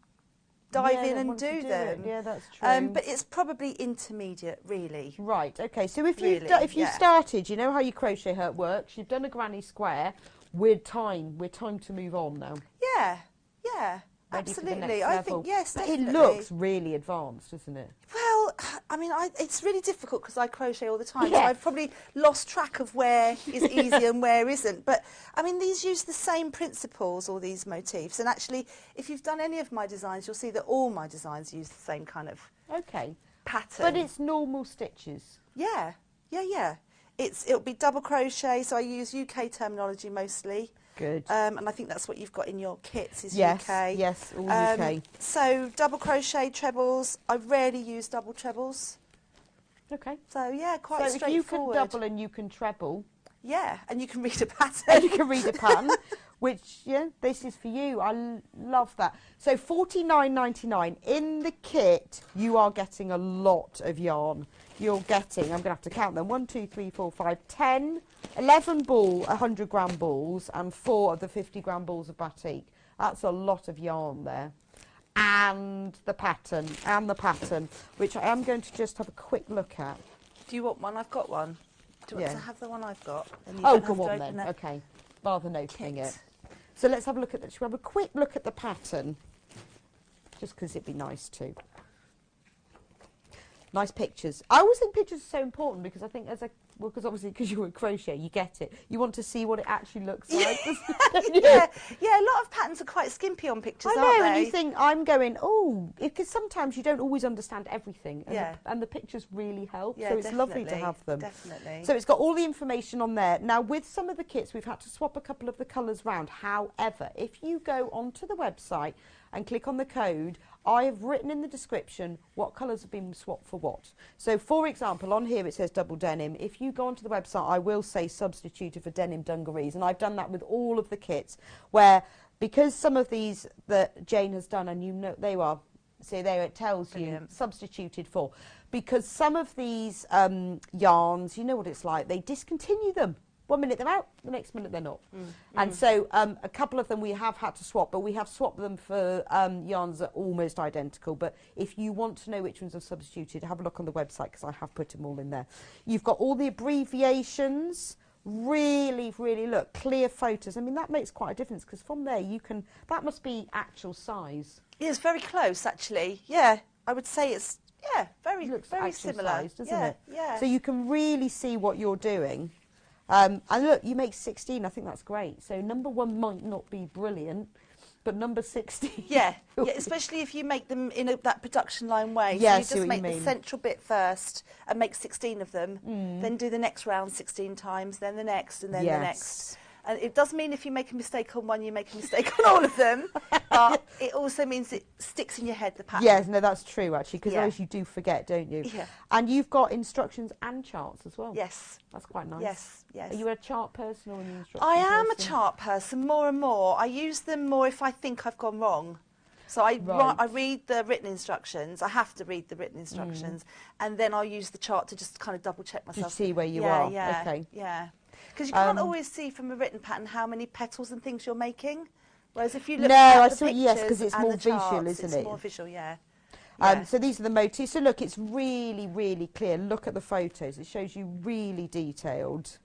dive in and do them. Yeah, that's true. But it's probably intermediate, really. Right, okay. So if Really, you started, you know how your crochet hurt works, you've done a granny square, we're time to move on now. Yeah, yeah, Ready for the absolutely. next I level. think, yes, But definitely. it looks really advanced, doesn't it? Well, I mean, it's really difficult because I crochet all the time. So Yeah. I've probably lost track of where is easy and where isn't. But, I mean, these use the same principles, all these motifs. And actually, if you've done any of my designs, you'll see that all my designs use the same kind of pattern. But it's normal stitches. Yeah, yeah, yeah. It'll be double crochet, so I use UK terminology mostly. Good. And I think that's what you've got in your kits is Yes, UK. yes, all UK. So double crochet trebles. I rarely use double trebles. Okay. So yeah, quite So if you can straightforward. double and you can treble. Yeah, and you can read a pattern. And you can read a pattern, which, this is for you. I love that. So $49.99. In the kit, you are getting a lot of yarn. You're getting, I'm going to have to count them, 1, 2, 3, 4, 5, 10, 11 ball, 100-gram balls, and 4 of the 50-gram balls of batik. That's a lot of yarn there. And the pattern, which I am going to just have a quick look at. Do you want one? I've got one. Do you want to have the one I've got? And you Oh, don't have go to on open then. it? Okay. Rather than opening Kit. it. So let's have a look at that. Shall we have a quick look at the pattern? Just because it'd be nice too. Nice pictures. I always think pictures are so important because I think because obviously because you're a crochet, you get it. You want to see what it actually looks like. Yeah, a lot of patterns are quite skimpy on pictures, I know, aren't they? and you think, I'm going, because sometimes you don't always understand everything, and, and the pictures really help, Yeah, so it's lovely to have them. Definitely. So it's got all the information on there. Now, with some of the kits, we've had to swap a couple of the colours round. However, if you go onto the website and click on the code, I have written in the description what colours have been swapped for what. So, for example, on here it says double denim. If you go onto the website, I will say substituted for denim dungarees, and I've done that with all of the kits, where because some of these that Jane has done, and you know they are, see there it tells you substituted for, because some of these yarns, you know what it's like, they discontinue them. 1 minute they're out, the next minute they're not. And so a couple of them we have had to swap, but we have swapped them for yarns that are almost identical. But if you want to know which ones are substituted, have a look on the website because I have put them all in there. You've got all the abbreviations, really, really look, clear photos. I mean, that makes quite a difference because from there you can, that must be actual size. Yeah, it's very close actually. Yeah, I would say it's, very Looks very actual similar. size, doesn't it? Yeah. So you can really see what you're doing. And look, you make 16. I think that's great. So number 1 might not be brilliant, but number 16. Yeah, especially if you make them in that production line way. Yeah, so you just make the central bit first and make 16 of them. Then do the next round 16 times, then the next, and then the next. And it does mean if you make a mistake on one, you make a mistake on all of them. But it also means it sticks in your head, the pattern. Yes, no, that's true, actually, because otherwise you do forget, don't you? Yeah. And you've got instructions and charts as well. Yes. That's quite nice. Yes, yes. Are you a chart person or an instruction I am person? a chart person, more and more. I use them more if I think I've gone wrong. So I read the written instructions. I have to read the written instructions. And then I'll use the chart to just kind of double check myself. To see where you are. Yeah, okay. Yeah. Because you can't always see from a written pattern how many petals and things you're making. Whereas if you look at the pictures yes, because it's more visual, charts, isn't it? It's more visual, yeah. So these are the motifs. So look, it's really, really clear. Look at the photos. It shows you really detailed.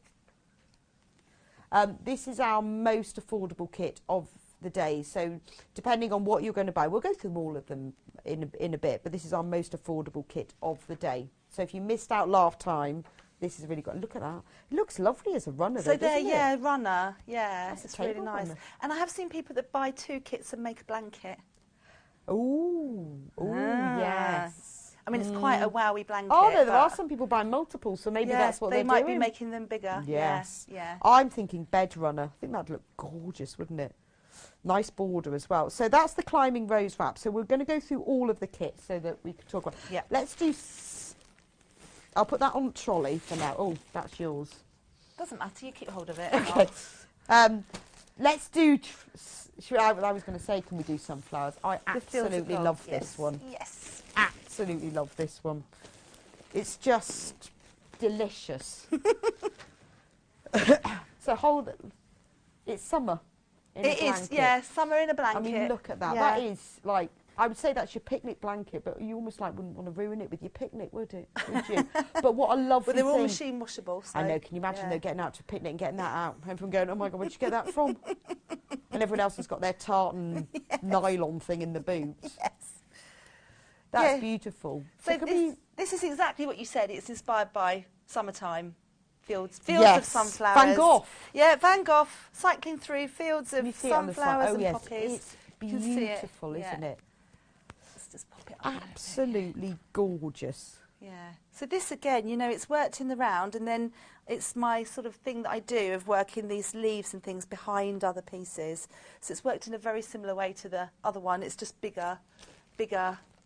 This is our most affordable kit of the day. So depending on what you're going to buy, we'll go through all of them in a bit, but this is our most affordable kit of the day. So if you missed out last time, this is really good. Look at that. It looks lovely as a runner, so though, there, doesn't yeah, it? runner, yeah, That's it's a really table nice. runner. And I have seen people that buy 2 kits and make a blanket. Ooh, yes. I mean, it's quite a wowy blanket. Oh, no, there are some people buying multiples, so maybe that's what they they're might doing. be making them bigger. Yes. Yeah. I'm thinking bed runner. I think that'd look gorgeous, wouldn't it? Nice border as well. So that's the climbing rose wrap. So we're going to go through all of the kits so that we can talk about. Yeah. Let's do. I'll put that on the trolley for now. Oh, that's yours. Doesn't matter. You keep hold of it. Okay. Let's do. I was going to say, can we do sunflowers? I absolutely love this one. Yes. Absolutely love this one. It's just delicious. So hold it. It's summer. It is, yeah, summer in a blanket. I mean, look at that. Yeah. That is like, I would say that's your picnic blanket, but you almost like wouldn't want to ruin it with your picnic, would it? Would you? But what a lovely Well, they're all thing. machine washable. So, I know. Can you imagine though getting out to a picnic and getting that out? Everyone going, oh my God, where'd you get that from? And everyone else has got their tartan nylon thing in the boots. Yes. That's beautiful. So this is exactly what you said. It's inspired by summertime. Fields of sunflowers. Van Gogh. Yeah, Van Gogh, cycling through fields of see it on the side. sunflowers Oh, and yes. poppies. It's beautiful, isn't it? Let's just pop it up. Absolutely gorgeous. Yeah. So this again, you know, it's worked in the round, and then it's my sort of thing that I do of working these leaves and things behind other pieces. So it's worked in a very similar way to the other one. It's just bigger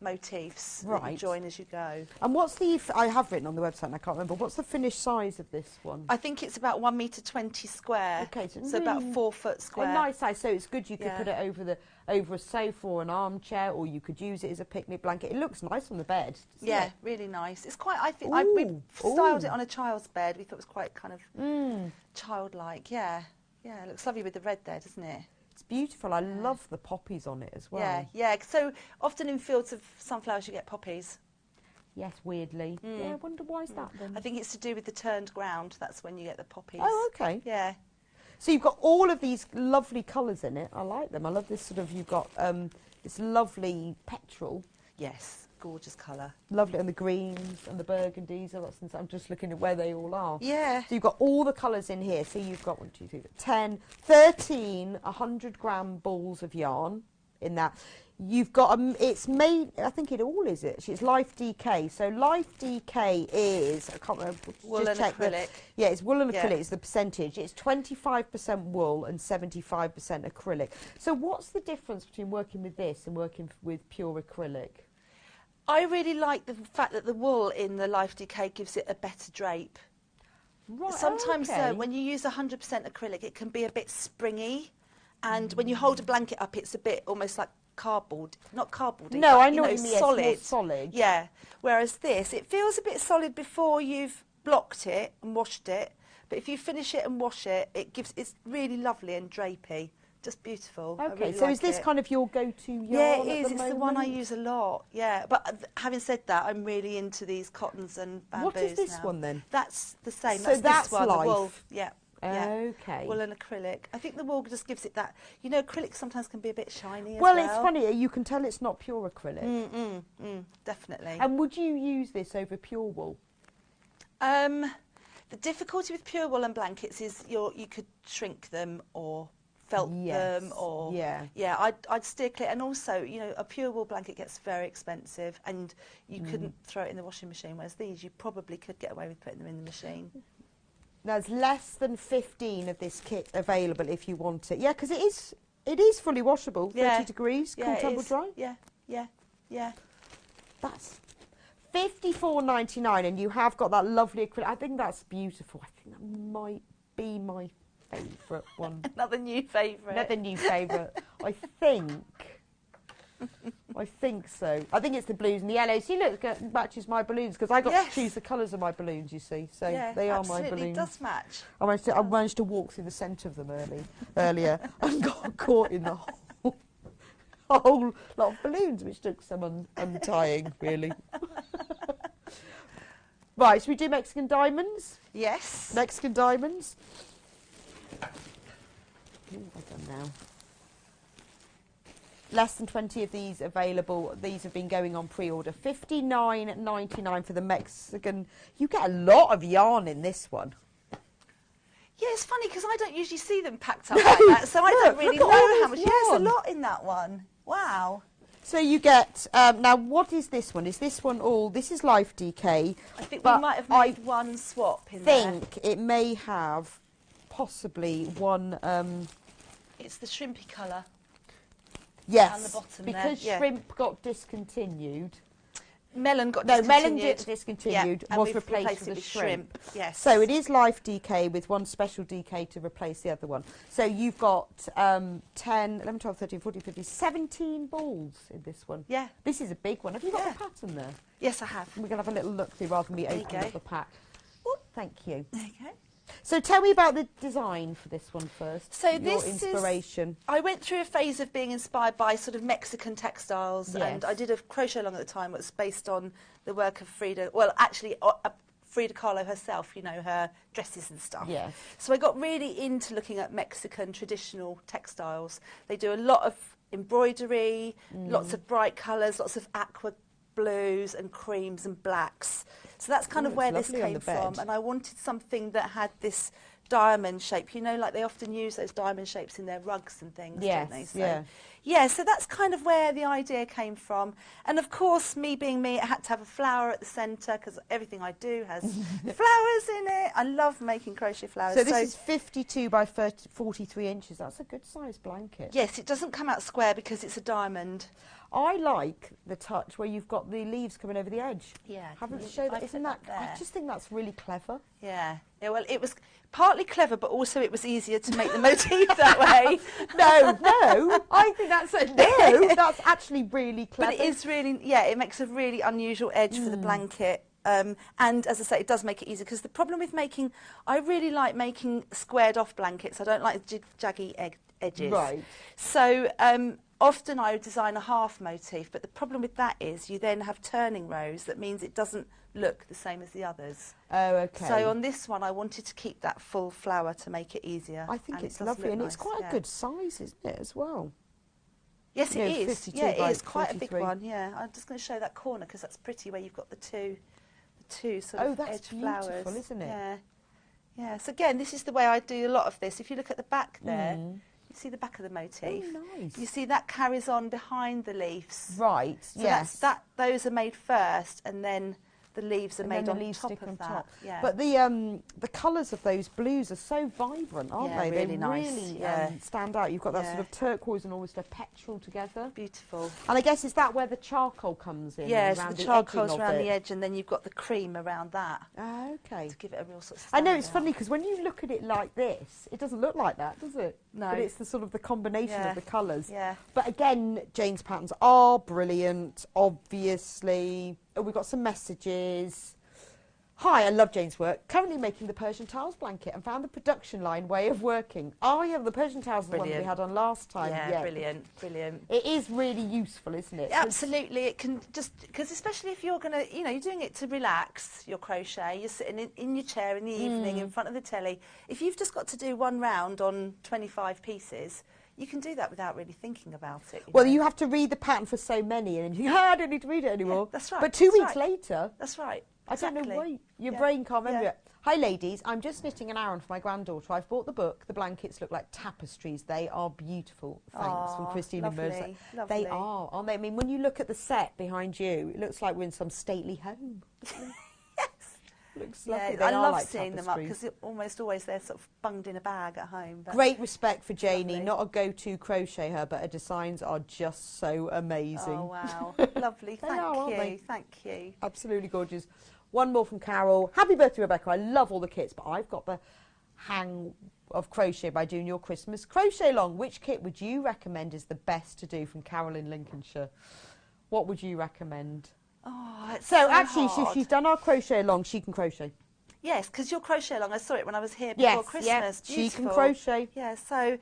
motifs that you join as you go. And what's the, I have written on the website and I can't remember, what's the finished size of this one? I think it's about 1 metre 20 square. Okay, so about 4 foot square. A nice size, so it's good you could put it over a sofa or an armchair, or you could use it as a picnic blanket. It looks nice on the bed, doesn't it? Really nice. It's quite, I think, we Ooh. styled it on a child's bed. We thought it was quite kind of childlike. Yeah, it looks lovely with the red there, doesn't it? It's beautiful. I love the poppies on it as well. Yeah. So often in fields of sunflowers you get poppies. Yes, weirdly. Yeah, I wonder why is that then? I think it's to do with the turned ground. That's when you get the poppies. Oh, okay. Yeah. So you've got all of these lovely colours in it. I like them. I love this sort of, you've got this lovely petrol. Yes, gorgeous colour. Lovely, and the greens and the burgundies. I'm just looking at where they all are. Yeah. So you've got all the colours in here. So you've got 1, 2, 3, 10, 13 100-gram balls of yarn in that. You've got, it's made, I think it all is it. It's Life DK. So Life DK is, I can't remember. Wool and acrylic. Yeah, it's wool and acrylic is the percentage. It's 25% wool and 75% acrylic. So what's the difference between working with this and working with pure acrylic? I really like the fact that the wool in the Life DK gives it a better drape. Right. Sometimes when you use 100% acrylic, it can be a bit springy, and when you hold a blanket up, it's a bit almost like cardboard. Not cardboardy. No, but, I know what you mean. Solid. It's more solid. Yeah. Whereas this, it feels a bit solid before you've blocked it and washed it, but if you finish it and wash it, it's really lovely and drapey. Just beautiful. Okay, really so like is this it. kind of your go-to yarn? Yeah, it is. It's The one I use a lot. Yeah, but having said that, I'm really into these cottons and bamboos. What is this now. one then? That's the same. So that's this one, Life. the wool. Yeah. Okay. Wool and acrylic. I think the wool just gives it that. You know, acrylic sometimes can be a bit shiny as well. well. It's funny. You can tell it's not pure acrylic. Definitely. And would you use this over pure wool? The difficulty with pure woolen blankets is you could shrink them or felt them, or I'd steer clear. And also, you know, a pure wool blanket gets very expensive, and you couldn't throw it in the washing machine. Whereas these, you probably could get away with putting them in the machine. There's less than 15 of this kit available if you want it. Yeah, because it is fully washable. 30 degrees, cool, tumble dry. Yeah. That's $54.99, and you have got that lovely acrylic. I think that's beautiful. I think that might be my favourite one. Another new favourite. Another new favourite. I think so. I think it's the blues and the yellows. See, look, it matches my balloons, because I got to choose the colours of my balloons, you see. So they are my balloons. It does match. I managed to walk through the centre of them earlier and got caught in the whole lot of balloons, which took some untying, really. Right, should we do Mexican diamonds? Yes. Mexican diamonds. What have I done now? Less than 20 of these available. These have been going on pre-order. $59.99 for the Mexican. You get a lot of yarn in this one. Yeah, it's funny because I don't usually see them packed up like that, so I don't really know how much. Yeah, there's a lot in that one. Wow. So you get, now what is this one? Is this one all, this is Life DK. I think we might have made one swap in there. I think it may have possibly one. It's the shrimpy colour. Yes, down the bottom because there. shrimp got discontinued. Melon got discontinued. Melon discontinued, and was we've replaced it with shrimp. Yes. So it is Life DK with one special DK to replace the other one. So you've got 10, 11, 12, 13, 14, 15, 17 balls in this one. Yeah. This is a big one. Have you got the pattern there? Yes, I have. We're going to have a little look through rather than me opening up the pack. Ooh. Thank you. There you go. So tell me about the design for this one first. So your inspiration. I went through a phase of being inspired by sort of Mexican textiles, and I did a crochet along at the time. It was based on the work of Frida. Well, actually, Frida Kahlo herself. You know, her dresses and stuff. Yes. So I got really into looking at Mexican traditional textiles. They do a lot of embroidery, lots of bright colours, lots of aqua blues and creams and blacks. So that's kind of where this came from, and I wanted something that had this diamond shape. You know, like they often use those diamond shapes in their rugs and things, don't they? So, so that's kind of where the idea came from. And of course, me being me, it had to have a flower at the centre, because everything I do has flowers in it. I love making crochet flowers. So this is 52 by 43 inches. That's a good size blanket. Yes, it doesn't come out square because it's a diamond. I like the touch where you've got the leaves coming over the edge. Yeah. Haven't showed that? Isn't that? I just think that's really clever. Yeah. Well, it was partly clever, but also it was easier to make the motif that way. No, I think that's actually really clever. But it is really, it makes a really unusual edge for the blanket. And as I say, it does make it easier, because the problem with I really like making squared off blankets. I don't like jaggy edges. Right. So often I would design a half motif, but the problem with that is you then have turning rows. That means it doesn't look the same as the others. Oh, okay. So on this one, I wanted to keep that full flower to make it easier. I think it's lovely, and it's quite a good size, isn't it, as well? Yes, it is. 52 Yeah, by it is quite 43. a big one. Yeah, I'm just going to show that corner because that's pretty, where you've got the two sort of that's edge beautiful, flowers. Isn't it? Yeah. Yeah. So again, this is the way I do a lot of this. If you look at the back there, you see the back of the motif. Oh, nice. You see that carries on behind the leaves. Right. So yes. Those are made first, and then the leaves are made on top of that. Yeah. But the colours of those blues are so vibrant, aren't they? Really they nice. Really stand out. You've got that sort of turquoise and almost a petrol together. Beautiful. And I guess, is that where the charcoal comes in? Yeah, so the charcoal's around the edge, and then you've got the cream around that. Okay. To give it a real sort of I know, it's funny, because when you look at it like this, it doesn't look like that, does it? No. But it's the sort of the combination of the colours. Yeah. But again, Jane's patterns are brilliant, obviously. Oh, we've got some messages. Hi, I love Jane's work. Currently making the Persian towels blanket and found the production line way of working. Oh, yeah, the Persian towels is the one that we had on last time. Yeah, brilliant, brilliant. It is really useful, isn't it? Absolutely. It can just, because especially if you're going to, you're doing it to relax your crochet, you're sitting in your chair in the evening in front of the telly. If you've just got to do one round on 25 pieces, you can do that without really thinking about it. Well, you have to read the pattern for so many, and you think, I don't need to read it anymore. Yeah, that's right. But 2 weeks later... That's right. I don't know why your brain can't remember it. Hi ladies, I'm just knitting an Aran for my granddaughter. I've bought the book. The blankets look like tapestries. They are beautiful. Thanks. From Christina lovely, Mercer. They are, aren't they? I mean, when you look at the set behind you, it looks like we're in some stately home. Looks lovely. Yeah, I love seeing them up because almost always they're sort of bunged in a bag at home. But great respect for Janie, not a go-to crochet her, but her designs are just so amazing. Oh wow, lovely! Thank you. Absolutely gorgeous. One more from Carol. Happy birthday, Rebecca. I love all the kits, but I've got the hang of crochet by doing your Christmas crochet along. Which kit would you recommend is the best to do? From Carol in Lincolnshire. What would you recommend? Oh, it's so actually, she's done our crochet along. She can crochet. Yes, because your crochet along, I saw it when I was here before Christmas. Yes, beautiful. She can crochet. Yeah, so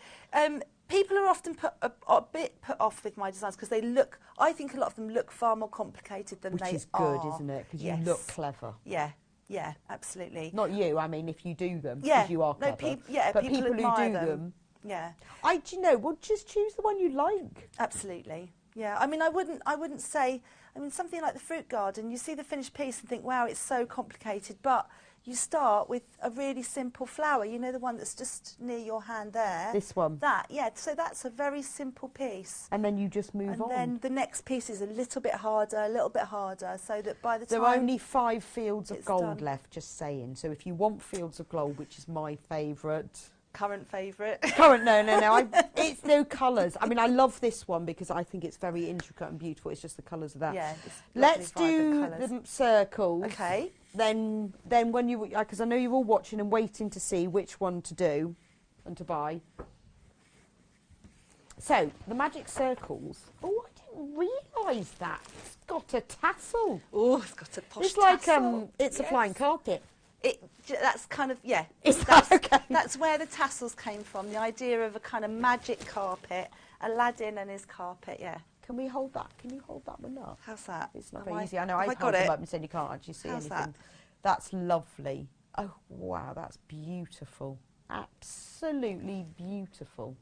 people are often a bit put off with my designs because they look, I think a lot of them look far more complicated than they are. Which is good, isn't it? Because you look clever. Yeah, yeah, absolutely. Not you, I mean, if you do them, yeah, because you are clever. But people who do them. Yeah. Do you know, well, just choose the one you like. Absolutely. Yeah, I mean, I wouldn't say, I mean, something like the fruit garden, you see the finished piece and think, wow, it's so complicated, but you start with a really simple flower, you know, the one that's just near your hand there. This one? That, yeah, so that's a very simple piece. And then you just move on. And then the next piece is a little bit harder, so that by the time... There are only 5 fields of gold left, just saying. So if you want fields of gold, which is my favourite... Current favourite. Current, no. It's no colours. I mean, I love this one because I think it's very intricate and beautiful. It's just the colours of that. Yeah. Let's do the circles. Okay. Then when you, because I know you're all watching and waiting to see which one to do and to buy. So the magic circles. Oh, I didn't realise that. It's got a tassel. Oh, it's got a posh tassel. It's like it's a flying carpet. That's kind of, yeah. Okay? That's where the tassels came from, the idea of a kind of magic carpet, Aladdin and his carpet, yeah. Can we hold that? Can you hold that one up? How's that? It's not very easy. I know I've held them up and said you can't actually see anything. That? That's lovely. Oh, wow, that's beautiful. Absolutely beautiful.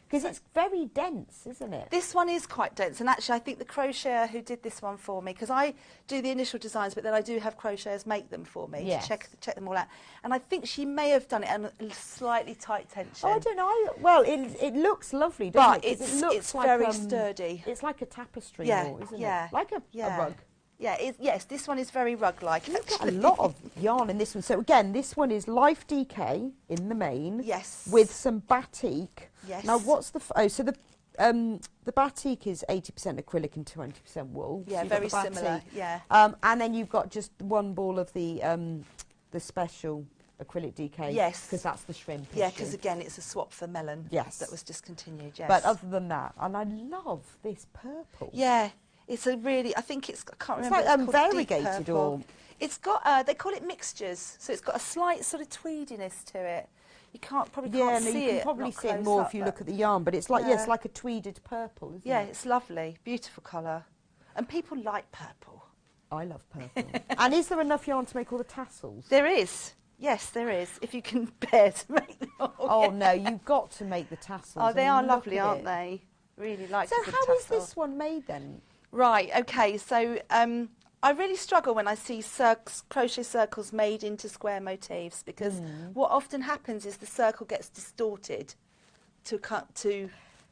Because it's very dense, isn't it? This one is quite dense, and actually I think the crocheter who did this one for me, because I do the initial designs, but then I do have crocheters make them for me to check them all out. And I think she may have done it at a slightly tight tension. Oh, I don't know. Well, it looks lovely, doesn't it? But it's like very sturdy. It's like a tapestry more, isn't it? Like a rug. Yeah, yes, this one is very rug-like. You've got a lot of yarn in this one. So again, this one is Life DK in the main. Yes. With some batik. Yes. Now, what's the so the batik is 80% acrylic and 20% wool. Yeah, so very similar. Yeah. And then you've got just one ball of the special acrylic DK. Yes. Because that's the shrimp. Yeah, because again, it's a swap for melon. Yes. That was discontinued. Yes. But other than that, and I love this purple. Yeah. It's a really, I think it's, I can't remember. It's like variegated or... It's got, they call it mixtures, so it's got a slight sort of tweediness to it. You probably can't see it. Yeah, you can probably see it more if you look at the yarn, but it's like, it's like a tweeded purple, isn't it? Yeah, it's lovely, beautiful colour. And people like purple. I love purple. And is there enough yarn to make all the tassels? There is. Yes, there is, if you can bear to make them all. Oh, no, you've got to make the tassels. Oh, they are lovely, aren't they? Really like So how is this one made then? Right, okay, so I really struggle when I see crochet circles made into square motifs because what often happens is the circle gets distorted to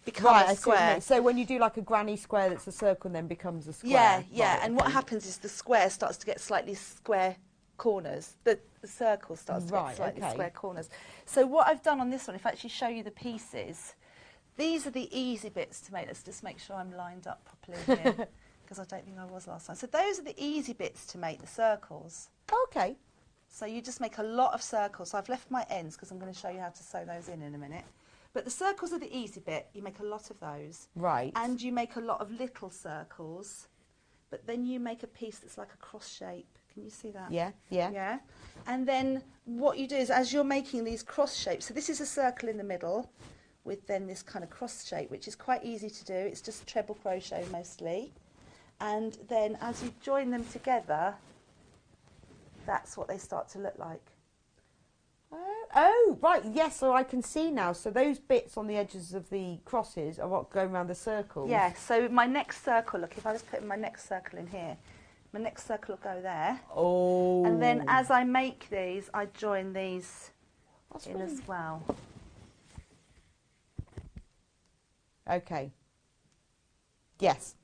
become a square. So when you do like a granny square that's a circle and then becomes a square. Yeah, and what happens is the square starts to get slightly square corners. The circle starts to get slightly square corners. So what I've done on this one, if I actually show you the pieces, these are the easy bits to make. Let's just make sure I'm lined up properly here, because I don't think I was last time. So those are the easy bits to make, the circles. Okay. So you just make a lot of circles. So I've left my ends because I'm going to show you how to sew those in a minute. But the circles are the easy bit. You make a lot of those. Right. And you make a lot of little circles, but then you make a piece that's like a cross shape. Can you see that? Yeah. Yeah. And then what you do is, as you're making these cross shapes, so this is a circle in the middle, with then this kind of cross shape, which is quite easy to do. It's just treble crochet mostly. And then as you join them together, that's what they start to look like. Oh, right, yes, so I can see now. So those bits on the edges of the crosses are what go around the circle. Yeah, so my next circle, look, if I was putting my next circle in here, My next circle will go there. Oh. And then as I make these, I join these in as well. Okay. Yes.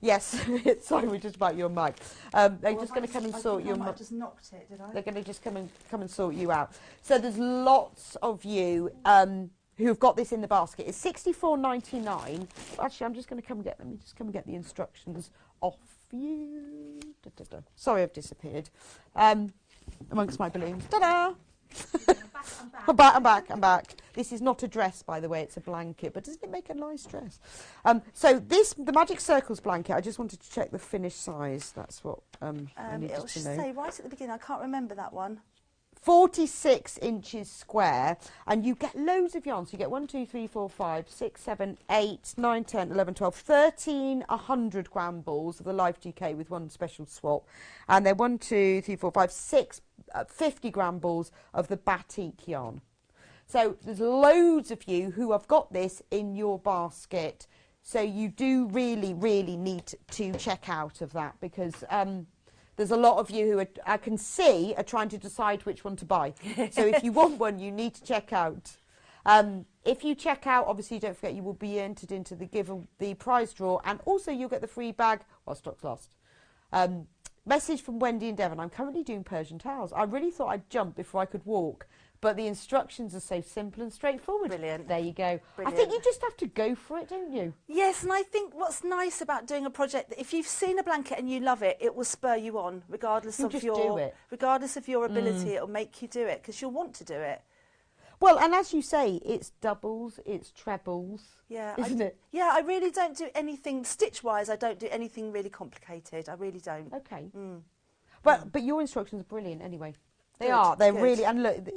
Yes. Sorry, we're just about your mic. They're just going to come and sort your mic. I just knocked it, did I? They're going to just come and sort you out. So there's lots of you who've got this in the basket. It's $64.99. Actually, I'm just going to come and get. Let me just come and get the instructions off you. Da, da, da. Sorry, I've disappeared amongst my balloons. Ta-da! I'm back. This is not a dress, by the way, it's a blanket, but doesn't it make a nice dress? So the Magic Circles blanket, I just wanted to check the finished size. That's what I needed It'll to know. say right at the beginning, I can't remember that one. 46 inches square, and you get loads of yarn. So you get 1, 2, 3, 4, 5, 6, 7, 8, 9, 10, 11, 12, 13 100-gram balls of the Life DK with one special swap. And then 1, 2, 3, 4, 5, 6 50-gram balls of the batik yarn. So there's loads of you who have got this in your basket. So you do really, really need to check out of that, because there's a lot of you who I can see are trying to decide which one to buy. So if you want one, you need to check out. If you check out, obviously don't forget you will be entered into the prize draw, and also you'll get the free bag while stock's last. Message from Wendy in Devon. I'm currently doing Persian towels. I really thought I'd jump before I could walk, but the instructions are so simple and straightforward. Brilliant. There you go. Brilliant. I think you just have to go for it, don't you? Yes, and I think what's nice about doing a project, that if you've seen a blanket and you love it, it will spur you on, regardless of your ability. It'll make you do it because you'll want to do it. Well, and as you say, it's doubles, it's trebles, isn't it? Yeah, I really don't do anything, stitch-wise, I don't do anything really complicated. I really don't. Okay. But your instructions are brilliant anyway. They Good, are. They're good. really, and look,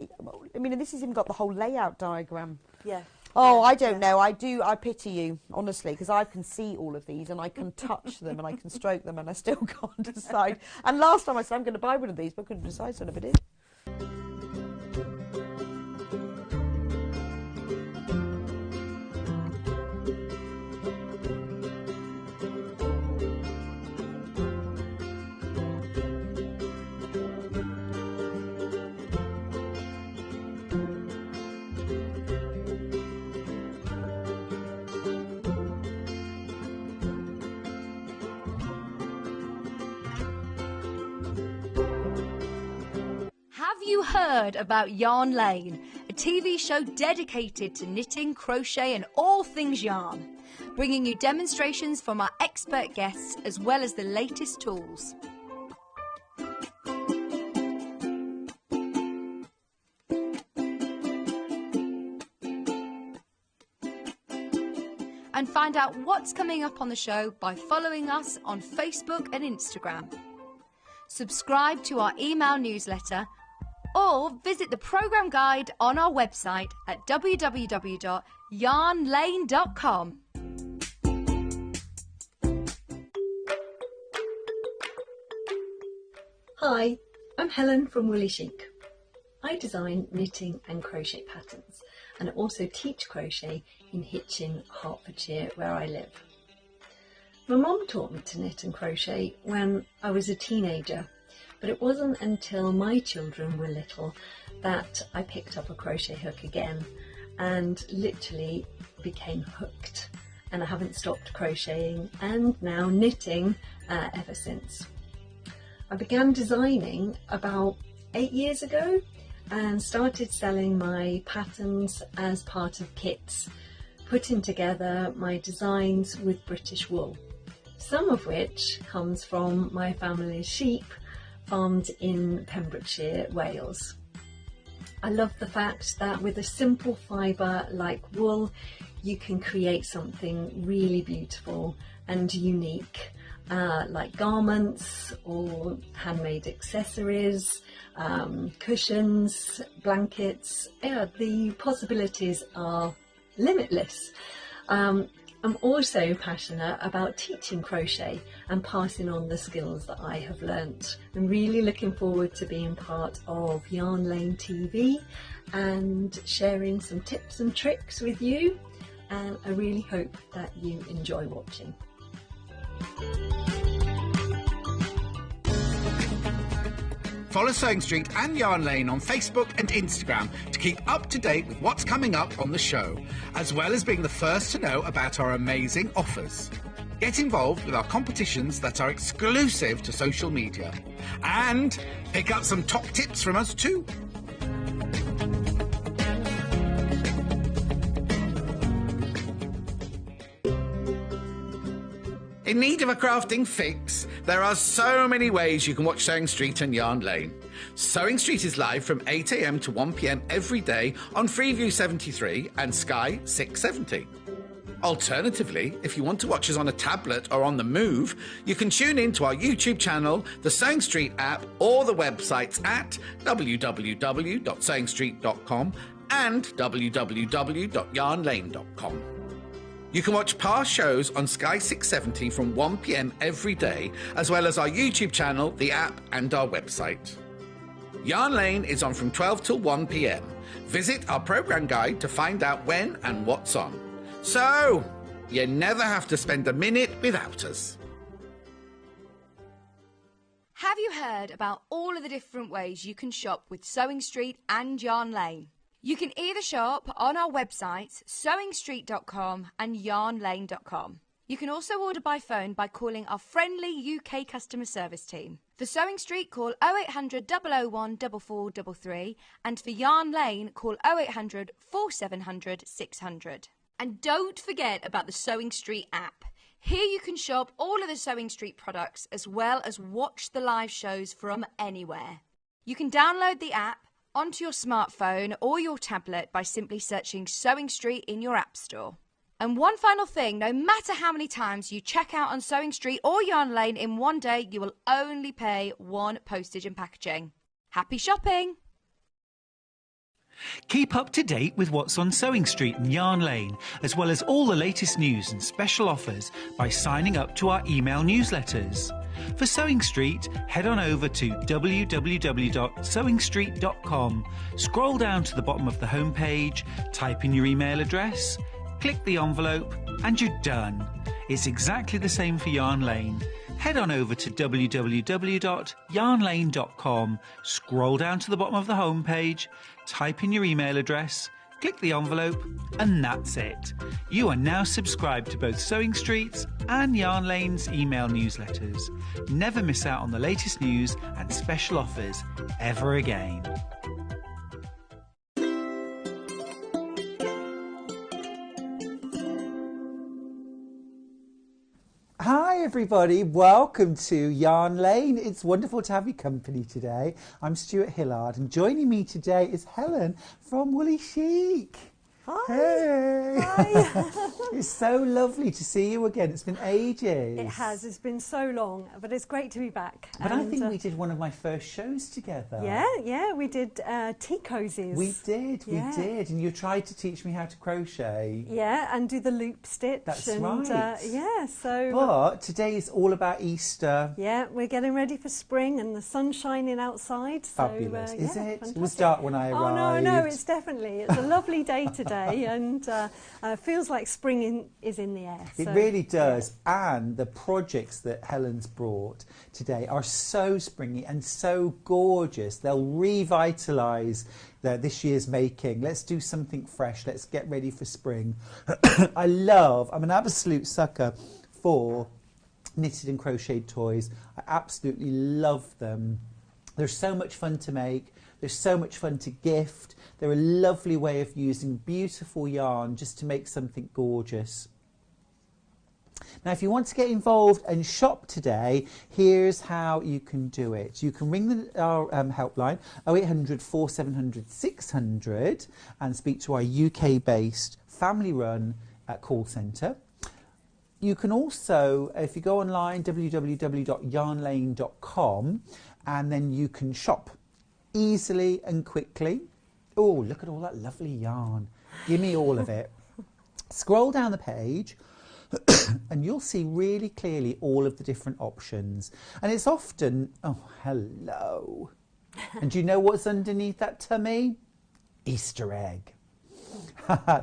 I mean, this has even got the whole layout diagram. Yeah. Oh, I don't know. I pity you, honestly, because I can see all of these and I can touch them and I can stroke them and I still can't decide. And last time I said I'm going to buy one of these, but I couldn't decide, so I never did. Have you heard about Yarn Lane, a TV show dedicated to knitting, crochet and all things yarn, bringing you demonstrations from our expert guests as well as the latest tools. And find out what's coming up on the show by following us on Facebook and Instagram. Subscribe to our email newsletter or visit the programme guide on our website at www.yarnlane.com. Hi, I'm Helen from Woolly Chic. I design knitting and crochet patterns, and I also teach crochet in Hitchin, Hertfordshire, where I live. My mum taught me to knit and crochet when I was a teenager, but it wasn't until my children were little that I picked up a crochet hook again and literally became hooked, and I haven't stopped crocheting and now knitting ever since. I began designing about 8 years ago and started selling my patterns as part of kits, putting together my designs with British wool, some of which comes from my family's sheep farmed in Pembrokeshire, Wales. I love the fact that with a simple fibre like wool, you can create something really beautiful and unique, like garments or handmade accessories, cushions, blankets. The possibilities are limitless. I'm also passionate about teaching crochet and passing on the skills that I have learnt. I'm really looking forward to being part of Yarn Lane TV and sharing some tips and tricks with you, and I really hope that you enjoy watching. Follow Sewing Street and Yarn Lane on Facebook and Instagram to keep up to date with what's coming up on the show, as well as being the first to know about our amazing offers. Get involved with our competitions that are exclusive to social media. And pick up some top tips from us too. In need of a crafting fix? There are so many ways you can watch Sewing Street and Yarn Lane. Sewing Street is live from 8 a.m. to 1 p.m. every day on Freeview 73 and Sky 670. Alternatively, if you want to watch us on a tablet or on the move, you can tune in to our YouTube channel, the Sewing Street app, or the websites at www.sewingstreet.com and www.yarnlane.com. You can watch past shows on Sky 670 from 1 p.m. every day, as well as our YouTube channel, the app, and our website. Yarn Lane is on from 12 till 1 p.m. Visit our programme guide to find out when and what's on. So, you never have to spend a minute without us. Have you heard about all of the different ways you can shop with Sewing Street and Yarn Lane? You can either shop on our websites, sewingstreet.com and yarnlane.com. You can also order by phone by calling our friendly UK customer service team. For Sewing Street, call 0800 001 4433, and for Yarn Lane, call 0800 4700 600. And don't forget about the Sewing Street app. Here you can shop all of the Sewing Street products as well as watch the live shows from anywhere. You can download the app onto your smartphone or your tablet by simply searching Sewing Street in your app store. And one final thing, no matter how many times you check out on Sewing Street or Yarn Lane in one day, you will only pay one postage and packaging. Happy shopping! Keep up to date with what's on Sewing Street and Yarn Lane, as well as all the latest news and special offers by signing up to our email newsletters. For Sewing Street, head on over to www.sewingstreet.com, scroll down to the bottom of the homepage, type in your email address, click the envelope, and you're done. It's exactly the same for Yarn Lane. Head on over to www.yarnlane.com, scroll down to the bottom of the homepage, type in your email address, click the envelope, and that's it. You are now subscribed to both Sewing Street's and Yarn Lane's email newsletters. Never miss out on the latest news and special offers ever again. Hi everybody, welcome to Yarn Lane. It's wonderful to have your company today. I'm Stuart Hillard and joining me today is Helen from Woolly Chic. Hi. Hey. Hi. It's so lovely to see you again. It's been ages. It has. It's been so long, but it's great to be back. But I think we did one of my first shows together. Yeah, we did tea cozies. We did. And you tried to teach me how to crochet. Yeah, and do the loop stitch. That's right. So. But today is all about Easter. Yeah, we're getting ready for spring and the sun's shining outside. So, fabulous. Is it? Fantastic. It was dark when I arrived. Oh, no, it's a lovely day today. And feels like spring is in the air. It really does. Yeah. And the projects that Helen's brought today are so springy and so gorgeous. They'll revitalise this year's making. Let's do something fresh. Let's get ready for spring. I'm an absolute sucker for knitted and crocheted toys. I absolutely love them. They're so much fun to make. They're so much fun to gift. They're a lovely way of using beautiful yarn just to make something gorgeous. Now, if you want to get involved and shop today, here's how you can do it. You can ring our helpline, 0800 4700 600, and speak to our UK-based, family-run call centre. You can also, if you go online, www.yarnlane.com, and then you can shop easily and quickly. Oh, look at all that lovely yarn. Give me all of it. Scroll down the page and you'll see really clearly all of the different options. And it's often, oh, hello. And do you know what's underneath that tummy? Easter egg.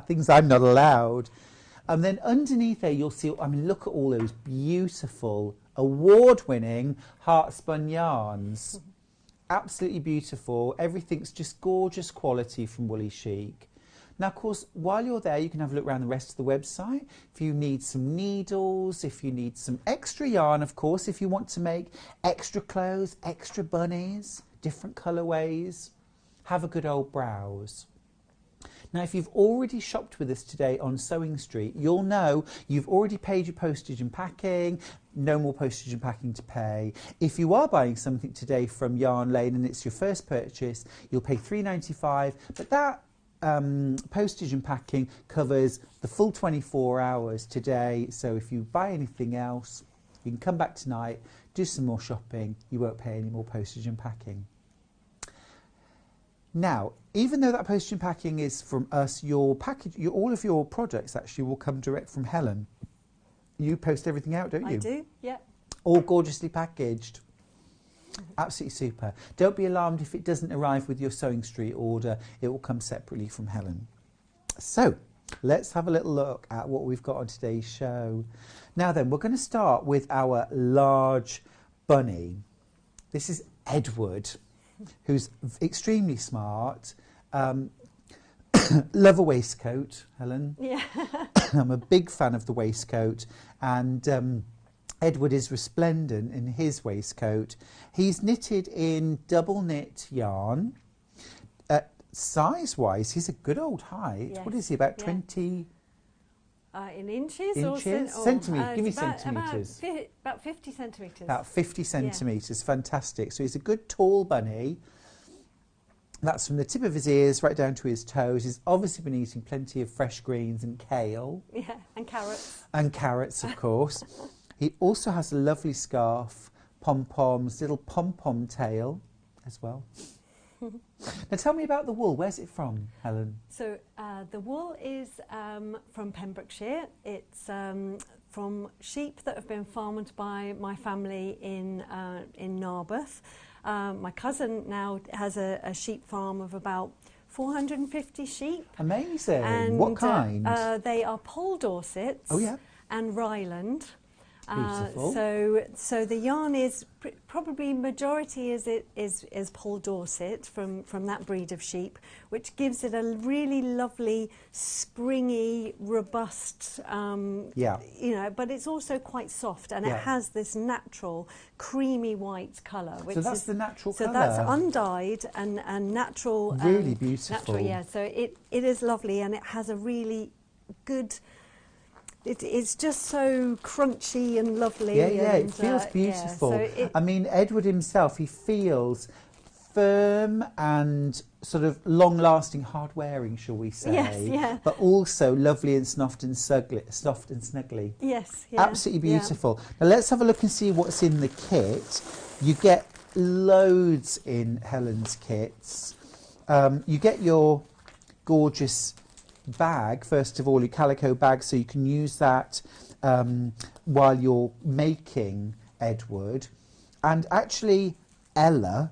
Things I'm not allowed. And then underneath there you'll see, look at all those beautiful, award-winning heart-spun yarns. absolutely beautiful. Everything's just gorgeous quality from Woolly Chic. Now, of course, while you're there, you can have a look around the rest of the website. If you need some needles, if you need some extra yarn, of course, if you want to make extra clothes, extra bunnies, different colourways, have a good old browse. Now, if you've already shopped with us today on Sewing Street, you'll know you've already paid your postage and packing, no more postage and packing to pay. If you are buying something today from Yarn Lane and it's your first purchase, you'll pay £3.95, but that postage and packing covers the full 24 hours today. So if you buy anything else, you can come back tonight, do some more shopping, you won't pay any more postage and packing. Now, even though that postage and packing is from us, your package, all of your products actually will come direct from Helen. You post everything out, don't you? I do, yeah. All gorgeously packaged. Absolutely super. Don't be alarmed if it doesn't arrive with your Sewing Street order. It will come separately from Helen. So, let's have a little look at what we've got on today's show. Now then, we're going to start with our large bunny. This is Edward, who's extremely smart. Love a waistcoat, Helen. Yeah. I'm a big fan of the waistcoat, and Edward is resplendent in his waistcoat. He's knitted in double knit yarn. Size-wise, he's a good old height. Yes. What is he, about 20... in inches? Inches? Or centimetres. Give me centimetres. About 50 centimetres. About 50 centimetres. Yeah. Fantastic. So he's a good tall bunny. That's from the tip of his ears right down to his toes. He's obviously been eating plenty of fresh greens and kale. Yeah, and carrots. And carrots, of course. He also has a lovely scarf, pom-poms, little pom-pom tail as well. Now tell me about the wool. Where's it from, Helen? So the wool is from Pembrokeshire. It's from sheep that have been farmed by my family in Narberth. My cousin now has a sheep farm of about 450 sheep. Amazing. And, what kind? They are Poll Dorsets. Oh, yeah. And Ryland. Beautiful. So the yarn is probably majority is Poll Dorset from that breed of sheep, which gives it a really lovely, springy, robust, yeah. You know, but it's also quite soft, and it has this natural creamy white colour. So that's the natural colour. So that's undyed and natural. Really beautiful. Natural, yeah. So it is lovely, and it has a really good. It's just so crunchy and lovely. Yeah, and, it feels beautiful. Yeah, so I mean, Edward himself, he feels firm and sort of long-lasting, hard-wearing, shall we say? Yes, yeah. But also lovely and soft and snuggly. Yes, yeah. Absolutely beautiful. Yeah. Now let's have a look and see what's in the kit. You get loads in Helen's kits. You get your gorgeous bag, first of all, your calico bag, so you can use that while you're making Edward. And actually Ella,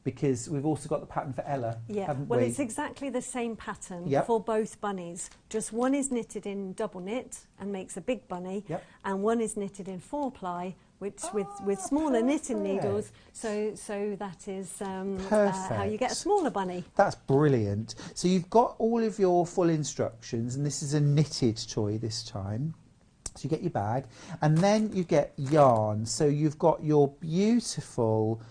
because we've also got the pattern for Ella, haven't we? Well, it's exactly the same pattern for both bunnies. Just one is knitted in double knit and makes a big bunny, and one is knitted in 4-ply, which with smaller knitting needles, so that is how you get a smaller bunny. That's brilliant. So you've got all of your full instructions, and this is a knitted toy this time. So you get your bag, and then you get yarn. So you've got your beautiful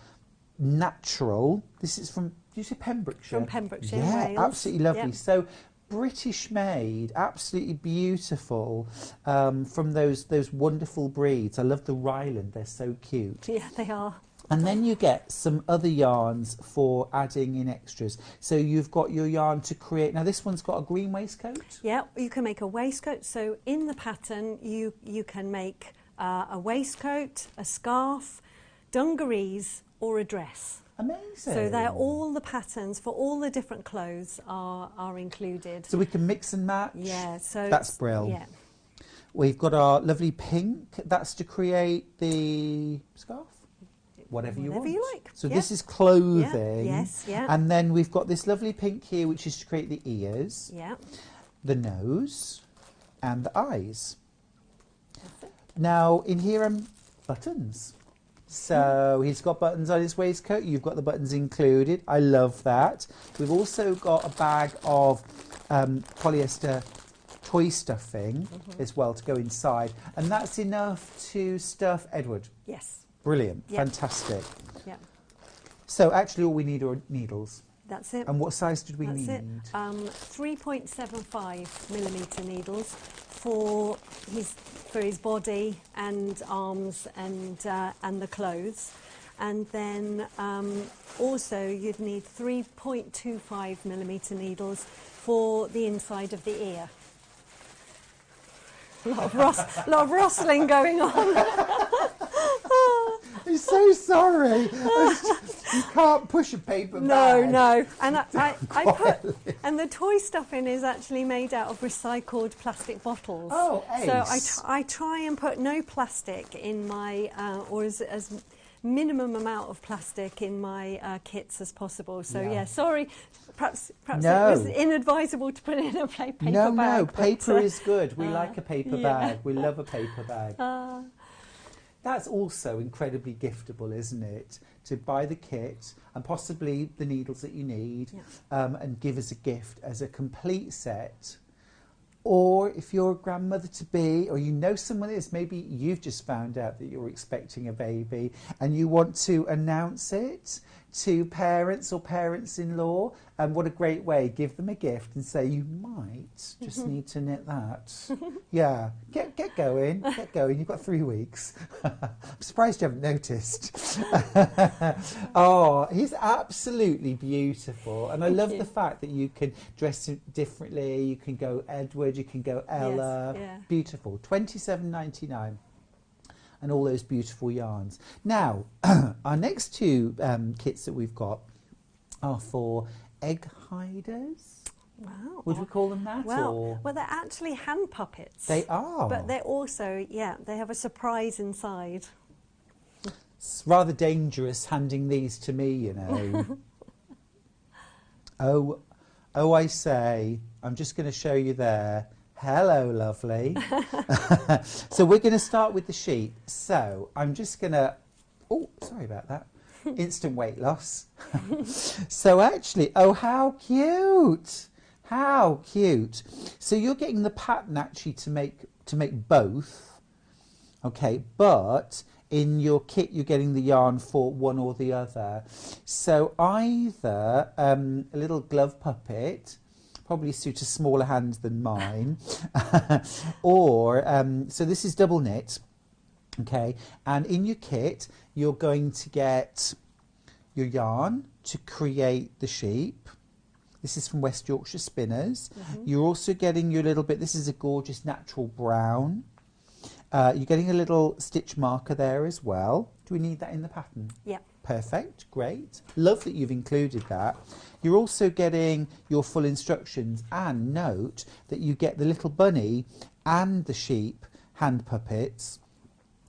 natural. This is from, did you say Pembrokeshire? From Pembrokeshire, yeah, Wales. absolutely lovely. Yep. So British made, absolutely beautiful, from those wonderful breeds. I love the Ryland, they're so cute. Yeah, they are. And then you get some other yarns for adding in extras. So you've got your yarn to create, now this one's got a green waistcoat? Yeah, you can make a waistcoat. So in the pattern you can make a waistcoat, a scarf, dungarees or a dress. Amazing. So they're all the patterns for all the different clothes are included. So we can mix and match? Yeah. So that's brilliant. Yeah. We've got our lovely pink. That's to create the scarf? Whatever you want. You like. So this is clothing. Yeah. Yes, yeah. And then we've got this lovely pink here, which is to create the ears, the nose, and the eyes. Now, in here, buttons. So he's got buttons on his waistcoat. You've got the buttons included. I love that. We've also got a bag of polyester toy stuffing as well to go inside. And that's enough to stuff Edward? Yes. Brilliant. Yep. Fantastic. Yeah. So actually all we need are needles. That's it. And what size did we need? That's it. 3.75mm needles for his body and arms and the clothes, and then also you'd need 3.25mm needles for the inside of the ear. A lot of rustling going on. I'm so sorry. You can't push a paper bag. No. And I put, and the toy stuffing is actually made out of recycled plastic bottles. Oh, ace. So I try and put no plastic in my, or as minimum amount of plastic in my kits as possible. So yeah, sorry. Perhaps no. It was inadvisable to put it in a paper bag. No, paper is good. We like a paper bag. We love a paper bag. That's also incredibly giftable, isn't it? To buy the kit and possibly the needles that you need and give as a gift as a complete set. Or if you're a grandmother-to-be or you know someone that is, maybe you've just found out that you're expecting a baby and you want to announce it to parents or parents-in-law, and what a great way, give them a gift and say, you might just need to knit that. Yeah, get going, you've got 3 weeks. I'm surprised you haven't noticed. Oh, he's absolutely beautiful, and I love the fact that you can dress him differently, you can go Edward, you can go Ella, beautiful, $27.99. And all those beautiful yarns. Now, our next two kits that we've got are for egg hiders. Wow. Would we call them that? Well, they're actually hand puppets. They are. But they're also, they have a surprise inside. It's rather dangerous handing these to me, you know. Oh, I say, I'm just going to show you there. Hello, lovely. So we're going to start with the sheep. So I'm just going to... Oh, sorry about that. Instant weight loss. So actually, oh, how cute. How cute. So you're getting the pattern actually to make both. Okay, but in your kit you're getting the yarn for one or the other. So either a little glove puppet, probably suit a smaller hand than mine, or so this is double knit, okay, and in your kit you're going to get your yarn to create the sheep. This is from West Yorkshire Spinners. You're also getting your little bit, this is a gorgeous natural brown. You're getting a little stitch marker there as well. Do we need that in the pattern? Yeah. Perfect, great. Love that you've included that. You're also getting your full instructions, and note that you get the little bunny and the sheep hand puppets.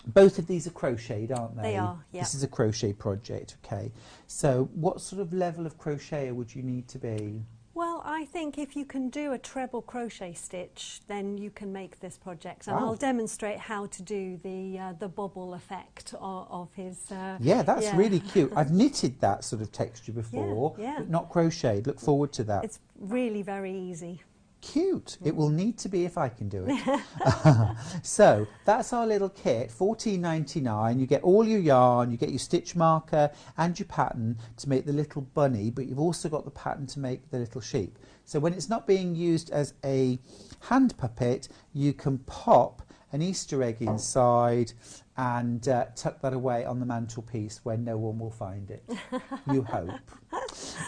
Both of these are crocheted, aren't they? They are, yeah. This is a crochet project, okay. So what sort of level of crocheter would you need to be? Well, I think if you can do a treble crochet stitch, then you can make this project. And I'll demonstrate how to do the bobble effect of his... yeah, that's really cute. I've knitted that sort of texture before, but not crocheted. Look forward to that. It's really very easy. Cute. It will need to be if I can do it. So that's our little kit, $14.99. You get all your yarn, you get your stitch marker and your pattern to make the little bunny, but you've also got the pattern to make the little sheep. So when it's not being used as a hand puppet, you can pop an Easter egg inside and tuck that away on the mantelpiece where no one will find it. You hope.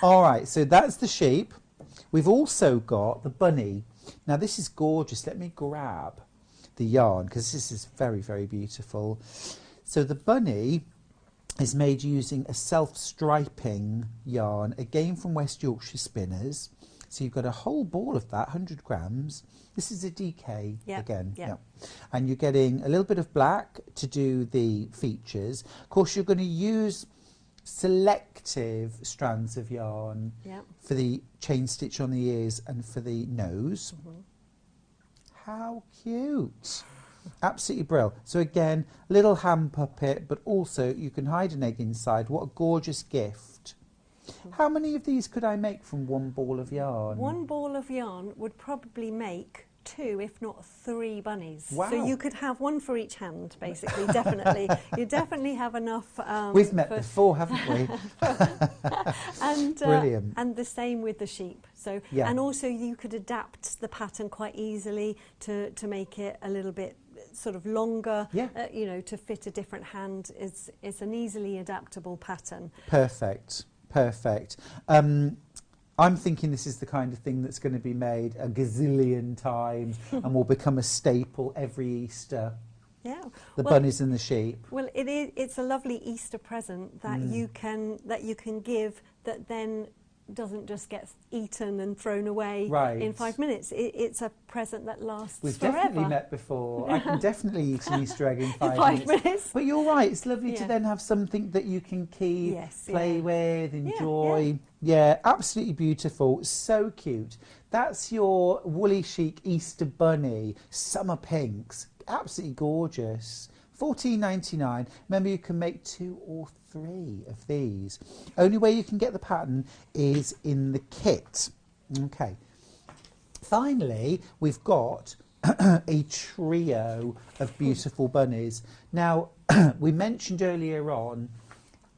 All right, so that's the sheep. We've also got the bunny. Now this is gorgeous. Let me grab the yarn because this is very, very beautiful. So the bunny is made using a self-striping yarn, again from West Yorkshire Spinners. So you've got a whole ball of that, 100 grams. This is a DK again. And you're getting a little bit of black to do the features. Of course, you're going to use selective strands of yarn for the chain stitch on the ears and for the nose. How cute. Absolutely brilliant. So again, little hand puppet, but also you can hide an egg inside. What a gorgeous gift. How many of these could I make from one ball of yarn? One ball of yarn would probably make 2, if not 3 bunnies. Wow. So you could have one for each hand, basically, definitely. You definitely have enough. We've met before, haven't we? And, brilliant. And the same with the sheep. So, yeah. And also you could adapt the pattern quite easily to make it a little bit sort of longer, yeah. You know, to fit a different hand. It's an easily adaptable pattern. Perfect. Perfect. I'm thinking this is the kind of thing that's going to be made a gazillion times and will become a staple every Easter. Yeah, the bunnies and the sheep. Well, it's a lovely Easter present that you can give that then doesn't just get eaten and thrown away in 5 minutes. It's a present that lasts We've forever. definitely met before. I can definitely eat an Easter egg in 5 minutes. But you're right, it's lovely to then have something that you can keep, play with, enjoy. Yeah, absolutely beautiful. So cute. That's your Woolly Chic Easter bunny, summer pinks. Absolutely gorgeous. $14.99. Remember, you can make 2 or 3 of these. Only way you can get the pattern is in the kit. Okay. Finally, we've got a trio of beautiful bunnies. Now, we mentioned earlier on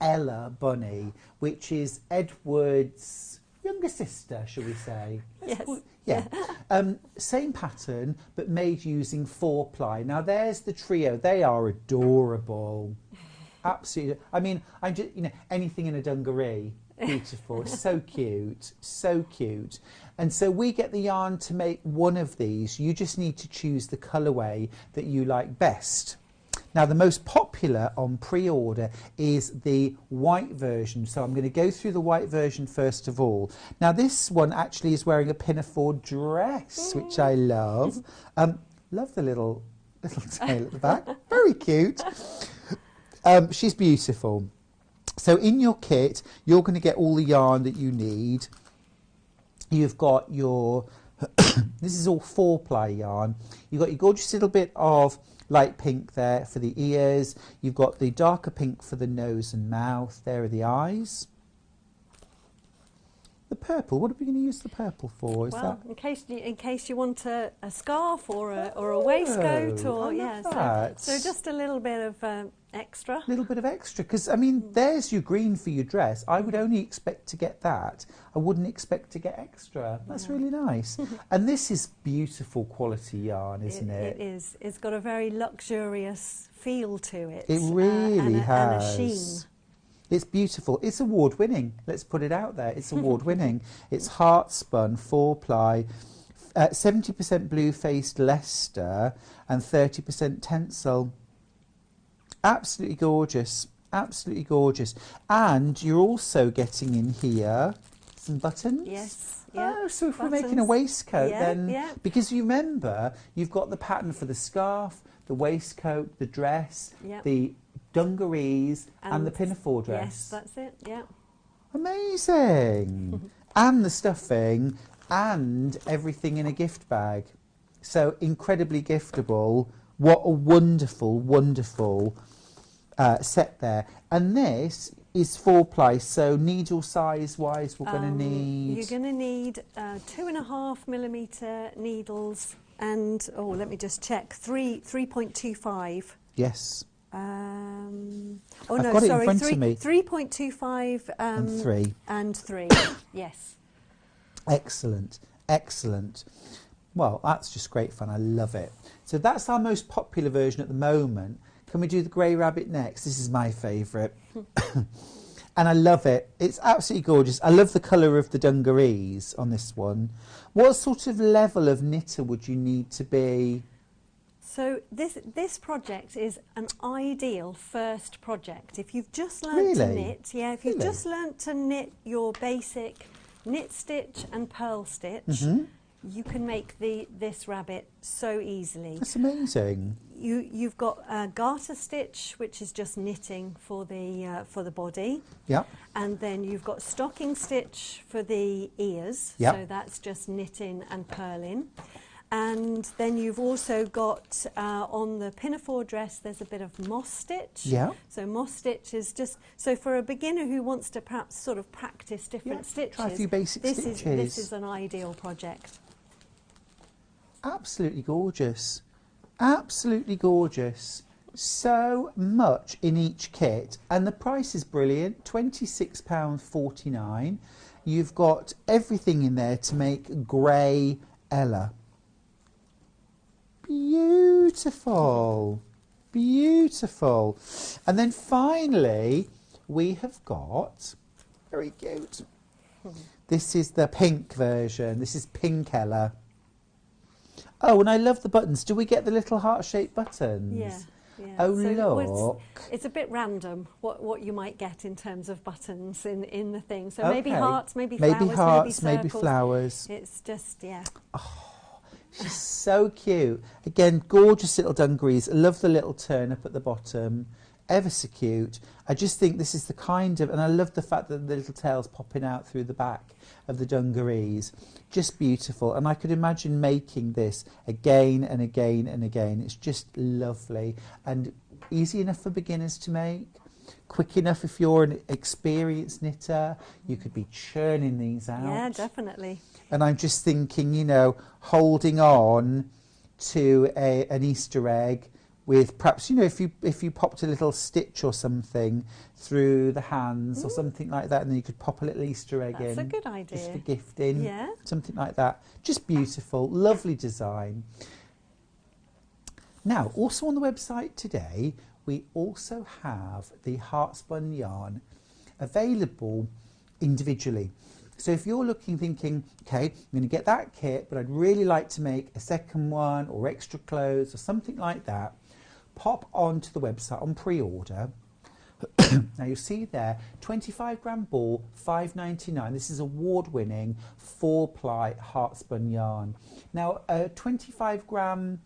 Ella Bunny, which is Edward's younger sister, shall we say? Yes. Yeah. Same pattern, but made using 4-ply. Now, there's the trio. They are adorable. Absolutely. I mean, I'm just, anything in a dungaree. Beautiful. So cute. So cute. And so we get the yarn to make one of these. You just need to choose the colourway that you like best. Now, the most popular on pre-order is the white version. So I'm going to go through the white version first of all. Now, this one actually is wearing a pinafore dress, which I love. Love the little tail at the back. Very cute. She's beautiful. So in your kit, you're going to get all the yarn that you need. You've got your... this is all 4-ply yarn. You've got your gorgeous little bit of light pink there for the ears. You've got the darker pink for the nose and mouth. There are the eyes. The purple, what are we going to use the purple for? Is well, that... in case you want a scarf or a waistcoat, or so just a little bit of extra. A little bit of extra, because I mean, there's your green for your dress. I would only expect to get that. I wouldn't expect to get extra. That's really nice. And this is beautiful quality yarn, isn't it? It is. It's got a very luxurious feel to it. It really has. And a sheen. It's beautiful. It's award-winning. Let's put it out there. It's award-winning. It's heart-spun, 4-ply, 70% blue-faced Leicester and 30% Tencel. Absolutely gorgeous. Absolutely gorgeous. And you're also getting in here some buttons. Yes. Oh, so if we're making a waistcoat, then... Because you remember, you've got the pattern for the scarf, the waistcoat, the dress, the dungarees and the pinafore dress. Yes, that's it, yeah. Amazing. And the stuffing and everything in a gift bag. So incredibly giftable. What a wonderful, wonderful set there. And this is 4-ply, so needle size wise we're going to need... You're going to need 2.5mm needles and, let me just check, 3.25. Yes. I've got it in front of me. 3.25 and 3. And 3, yes. Excellent, excellent. Well, that's just great fun. I love it. So that's our most popular version at the moment. Can we do the grey rabbit next? This is my favourite. And I love it. It's absolutely gorgeous. I love the colour of the dungarees on this one. What sort of level of knitter would you need to be? So this project is an ideal first project. If you've just learnt to knit, if you've just learnt to knit your basic knit stitch and purl stitch, you can make this rabbit so easily. That's amazing. You've got a garter stitch, which is just knitting for the body. Yeah. And then you've got stocking stitch for the ears. Yep. So that's just knitting and purling. And then you've also got on the pinafore dress, there's a bit of moss stitch. Yeah. So moss stitch is just, so for a beginner who wants to perhaps sort of practice different stitches, try a few basic stitches. This is an ideal project. Absolutely gorgeous. Absolutely gorgeous. So much in each kit, and the price is brilliant, £26.49. You've got everything in there to make grey Ella. Beautiful, beautiful. And then finally we have got, very cute, this is the pink version. This is pink Ella. Oh, and I love the buttons. Do we get the little heart-shaped buttons? Yeah. Yeah. Oh, so look. It's a bit random what you might get in terms of buttons in the thing. So Okay. maybe hearts, maybe flowers, maybe flowers. It's just, yeah. She's so cute. Again, gorgeous little dungarees. I love the little turn up at the bottom. Ever so cute. I just think this is the kind of, and I love the fact that the little tail's popping out through the back of the dungarees. Just beautiful. And I could imagine making this again and again and again. It's just lovely and easy enough for beginners to make. Quick enough if you're an experienced knitter. You could be churning these out. Yeah, definitely. And I'm just thinking, you know, holding on to an Easter egg with perhaps, you know, if you popped a little stitch or something through the hands or something like that, and then you could pop a little Easter egg in. That's a good idea. Just for gifting. Yeah. Something like that. Just beautiful. Lovely design. Now, also on the website today, we also have the Heartspun yarn available individually. So if you're looking, thinking, okay, I'm going to get that kit, but I'd really like to make a second one or extra clothes or something like that, pop onto the website on pre-order. Now you'll see there, 25 gram ball, £5.99. This is award-winning 4-ply Heartspun yarn. Now, a 25 gram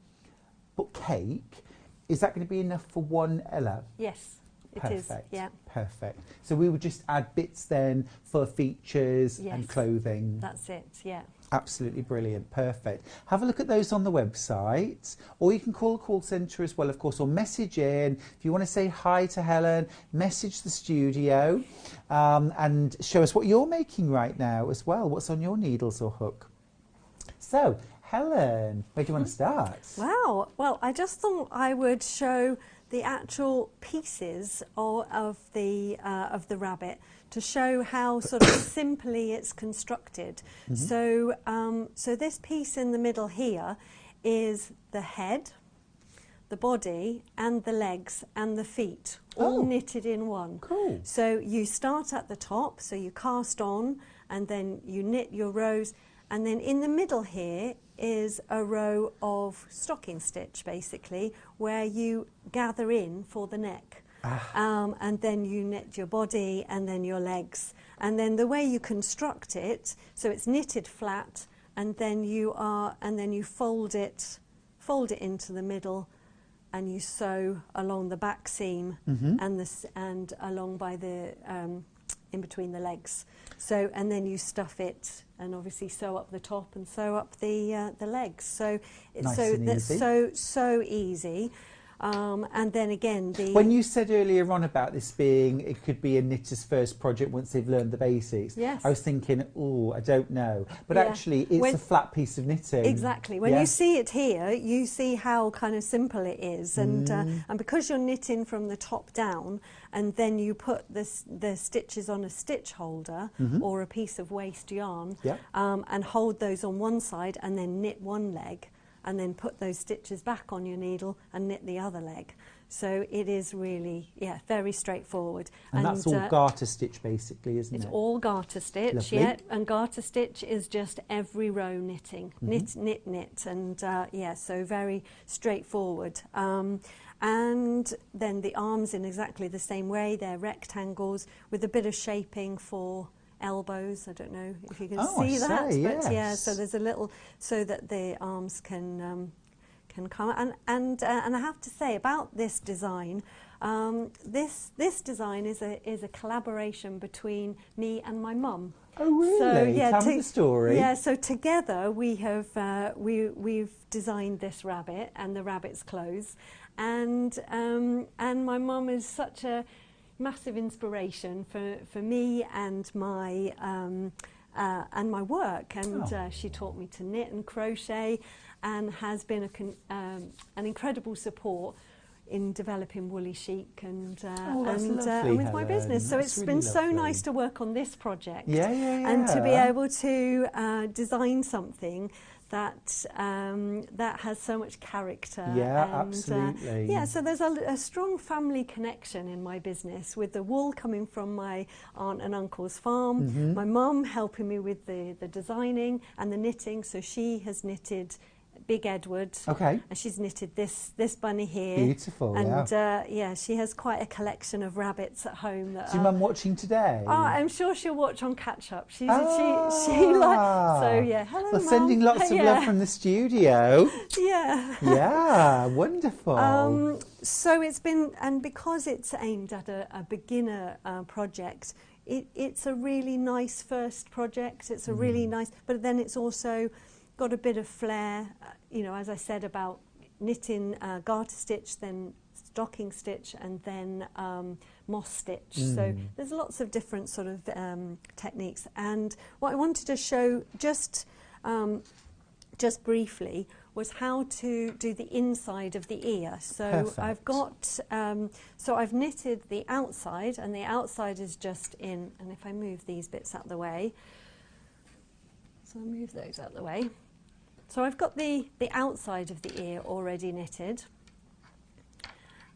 cake, is that going to be enough for one Ella? Yes, it Perfect. is. Yeah. Perfect. So we would just add bits then for features and clothing. That's it, yeah. Absolutely brilliant. Perfect. Have a look at those on the website, or you can call the call centre as well, of course, or message in. If you want to say hi to Helen, message the studio and show us what you're making right now as well. What's on your needles or hook? So, Helen, where do you want to start? Wow. Well, I just thought I would show the actual pieces of the rabbit to show how sort of simply it's constructed. So, so this piece in the middle here is the head, the body, and the legs and the feet, all knitted in one. Cool. So you start at the top, so you cast on, and then you knit your rows, and then in the middle here is a row of stocking stitch, basically, where you gather in for the neck. And then you knit your body and then your legs. And then the way you construct it, so it's knitted flat, and then you fold it into the middle, and you sew along the back seam and along by the in between the legs. So, and then you stuff it and obviously sew up the top and sew up the legs. So it's nice so easy. And then again, when you said earlier on about this being, it could be a knitter's first project once they've learned the basics. Yes. I was thinking, oh, I don't know. But actually, it's a flat piece of knitting. Exactly. When you see it here, you see how kind of simple it is. And because you're knitting from the top down, and then you put the stitches on a stitch holder or a piece of waste yarn, and hold those on one side and then knit one leg, and then put those stitches back on your needle and knit the other leg. So it is really, very straightforward. And that's all garter stitch, basically, isn't it? It's all garter stitch, Lovely. And garter stitch is just every row knitting. Knit, knit, knit, and so very straightforward. And then the arms in exactly the same way. They're rectangles with a bit of shaping for elbows. I don't know if you can see that, but so there's a little, so that the arms can can come. And I have to say about this design, this design is a collaboration between me and my mum. Oh really? So, yeah, Tell me the story. Yeah, so together we have we've designed this rabbit and the rabbit's clothes, and my mum is such a massive inspiration for me and my work, and she taught me to knit and crochet, and has been an incredible support in developing Woolly Chic and with my business. So it's been so nice to work on this project, and to be able to design something that that has so much character. Yeah, and, absolutely. Yeah, so there's a strong family connection in my business, with the wool coming from my aunt and uncle's farm, my mum helping me with the designing and the knitting, so she has knitted Big Edward, and she's knitted this bunny here. Beautiful, and she has quite a collection of rabbits at home. That is your mum watching today? Oh, I'm sure she'll watch on catch up. She likes, so yeah. Hello, well, Mum. sending lots of love from the studio. Yeah, wonderful. So it's been, and because it's aimed at a beginner project, it's a really nice first project. It's a really nice, but then it's also got a bit of flair, as I said, about knitting garter stitch, then stocking stitch, and then moss stitch. So there's lots of different sort of techniques. And what I wanted to show just briefly was how to do the inside of the ear. So Perfect. I've got, so I've knitted the outside, and the outside is just in, and if I move these bits out of the way, so I'll move those out of the way. So I've got the outside of the ear already knitted.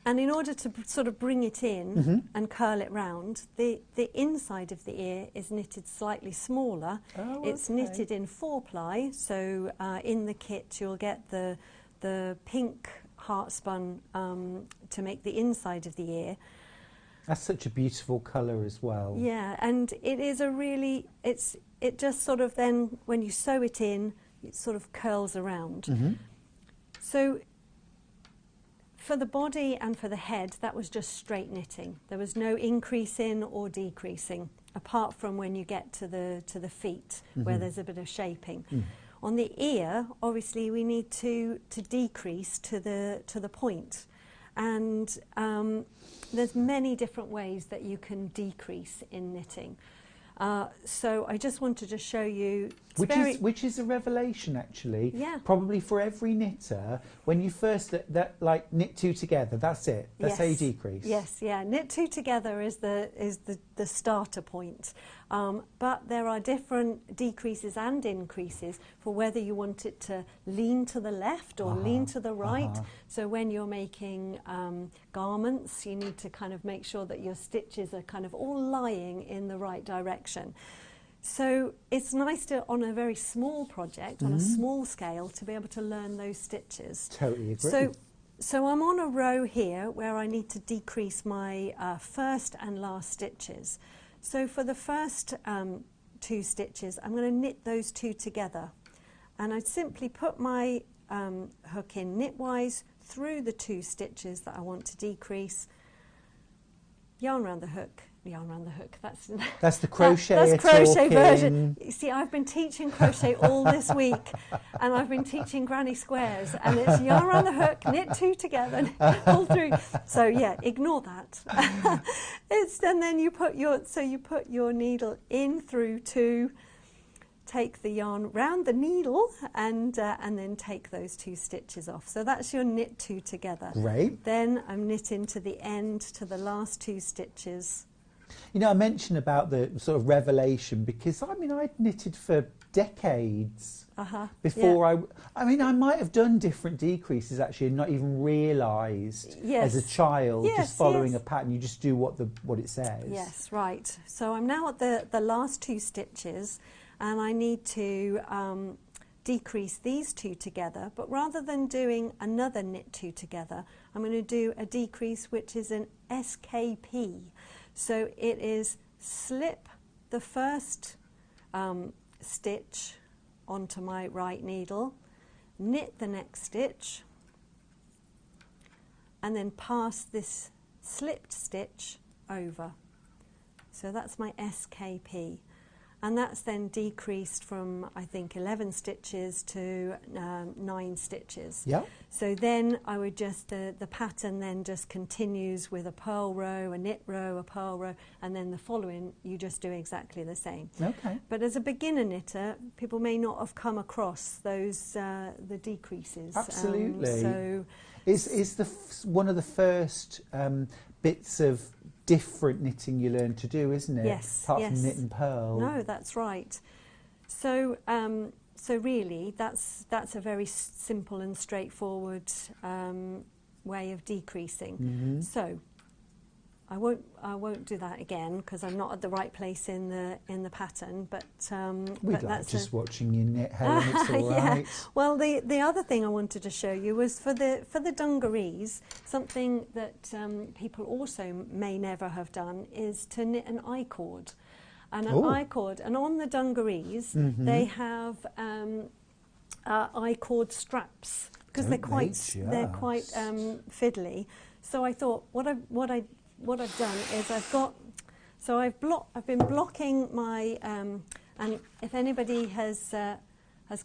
And in order to sort of bring it in and curl it round, the inside of the ear is knitted slightly smaller. Oh, it's knitted in 4-ply, so in the kit you'll get the pink heart spun to make the inside of the ear. That's such a beautiful colour as well. Yeah, and it is a really, it just sort of then, when you sew it in, it sort of curls around. So for the body and for the head, that was just straight knitting. There was no increasing or decreasing, apart from when you get to the feet, where there's a bit of shaping. On the ear, obviously, we need to decrease to the point. And there's many different ways that you can decrease in knitting. So I just wanted to show you, which is a revelation, actually. Yeah. Probably for every knitter, when you first like knit 2 together, that's it. That's how you decrease. Yes, yeah. Knit 2 together is the starter point. But there are different decreases and increases for whether you want it to lean to the left or lean to the right. So when you're making garments, you need to kind of make sure that your stitches are kind of all lying in the right direction. So it's nice to, on a very small project, on a small scale, to be able to learn those stitches. Totally agree. So I'm on a row here where I need to decrease my first and last stitches. So for the first 2 stitches, I'm going to knit those 2 together. And I simply put my hook in knitwise through the 2 stitches that I want to decrease, yarn around the hook. That's the crochet. That's crochet version. You see, I've been teaching crochet all this week, and I've been teaching granny squares, and it's yarn around the hook, knit 2 together, pull through. So yeah, ignore that. And then you put your needle in through 2, take the yarn round the needle, and then take those 2 stitches off. So that's your knit 2 together. Great. Then I'm knitting to the end, to the last 2 stitches. You know, I mentioned about the sort of revelation because, I mean, I'd knitted for decades before I might have done different decreases actually and not even realised as a child, just following a pattern. You just do what it says. Yes, right. So I'm now at the last 2 stitches, and I need to decrease these 2 together, but rather than doing another knit 2 together, I'm going to do a decrease which is an SKP. So it is slip the first stitch onto my right needle, knit the next stitch, and then pass this slipped stitch over. So that's my SKP. And that's then decreased from, I think, 11 stitches to 9 stitches. Yeah. So then I would just, the pattern then just continues with a purl row, a knit row, a purl row, and then the following you just do exactly the same. Okay. But as a beginner knitter, people may not have come across those, the decreases. Absolutely. So is one of the first bits of different knitting you learn to do, isn't it? Yes. Apart from knit and purl. No, that's right. So, so really, that's a very simple and straightforward way of decreasing. Mm-hmm. So, I won't do that again because I'm not at the right place in the pattern. But we but like that's just watching you knit, Helen. It's all yeah. right. Well, the other thing I wanted to show you was for the dungarees. Something that people also may never have done is to knit an I-cord. And an I-cord, and on the dungarees they have I-cord straps because they're quite fiddly. So I thought what I've done is I've been blocking my and if anybody has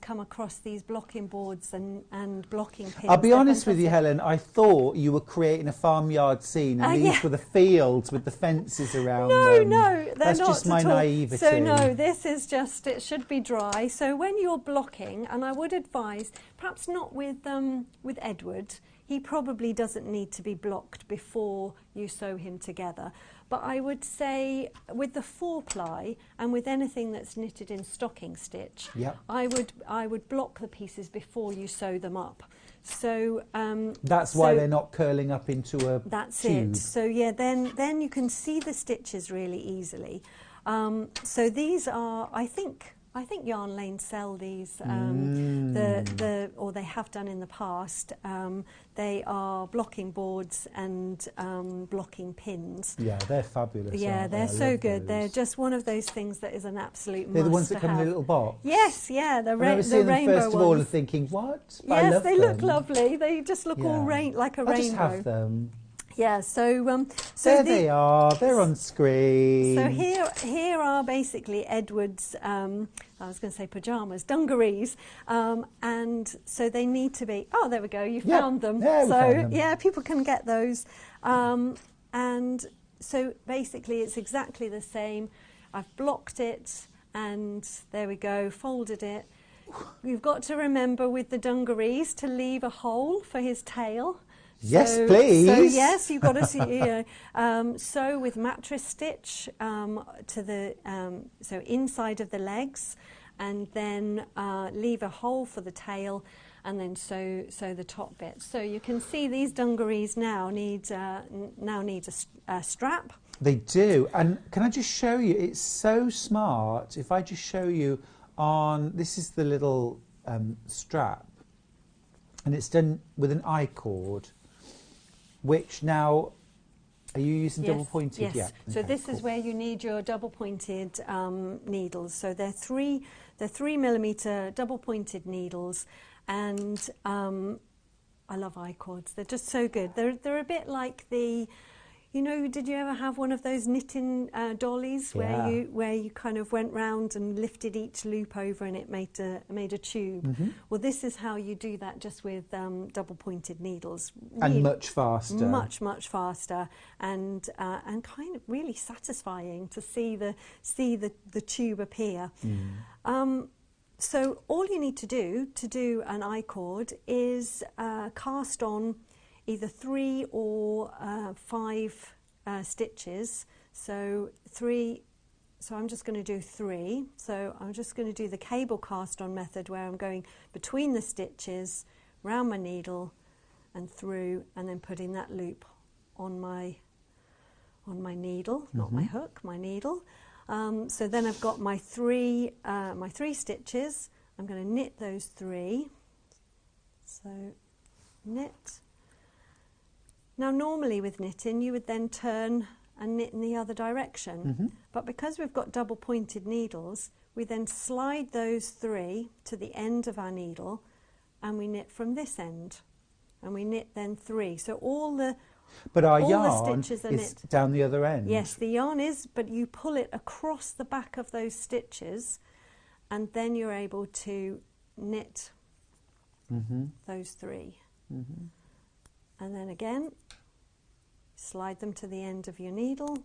come across these blocking boards and blocking pins. I'll be honest with you, Helen, I thought you were creating a farmyard scene and these were the fields with the fences around them. No, they're That's not just my at all. naivety. So no, this is just, it should be dry. So when you're blocking, and I would advise, perhaps not with Edward, he probably doesn't need to be blocked before you sew him together. But I would say with the 4-ply and with anything that's knitted in stocking stitch, I would block the pieces before you sew them up. So that's why they're not curling up into a tube. It. So yeah, then you can see the stitches really easily. So these are, I think Yarn Lane sell these, or they have done in the past. They are blocking boards and blocking pins. Yeah, they're fabulous. Yeah, they're so good. Those. They're just one of those things that is an absolute must. They're the ones that come in a little box. Yes, yeah, the rainbow ones. I remember seeing them first of all and thinking, what? Yes, I love they them. look lovely. They just look all like a rainbow. I just have them. Yeah, so there they are. They're on screen. So here are basically Edward's. I was going to say pajamas, dungarees, and so they need to be. Oh, there we go. You found them. Yeah, so found them. Yeah, people can get those, and so basically it's exactly the same. I've blocked it, and there we go. Folded it. You've got to remember with the dungarees to leave a hole for his tail. Yes, please. So yes, you've got to see. Sew with mattress stitch to the so inside of the legs, and then leave a hole for the tail, and then sew the top bit. So you can see these dungarees now need a strap. They do, and can I just show you? It's so smart. If I just show you on this is the little strap, and it's done with an I-cord. Which now, are you using double pointed? Yes. Yeah. So okay, this is where you need your double pointed needles. So they're 3mm double pointed needles, and I love I-cords. They're just so good. They're a bit like the. Did you ever have one of those knitting dollies where you kind of went round and lifted each loop over and it made a tube? Mm-hmm. Well, this is how you do that, just with double pointed needles. Really, and much faster. Much faster, and kind of really satisfying to see the tube appear. So all you need to do an I-cord is cast on either 3 or 5 stitches. So 3. So I'm just going to do 3. So I'm just going to do the cable cast on method where I'm going between the stitches, round my needle and through, and then putting that loop on my needle, not my hook, my needle. So then I've got my 3 stitches. I'm going to knit those 3. So knit. Now normally with knitting you would then turn and knit in the other direction, but because we've got double pointed needles, we then slide those 3 to the end of our needle and we knit from this end. and we knit then 3. So all the yarn stitches are is knit down the other end. Yes, the yarn is, but you pull it across the back of those stitches, and then you're able to knit those 3. And then again, slide them to the end of your needle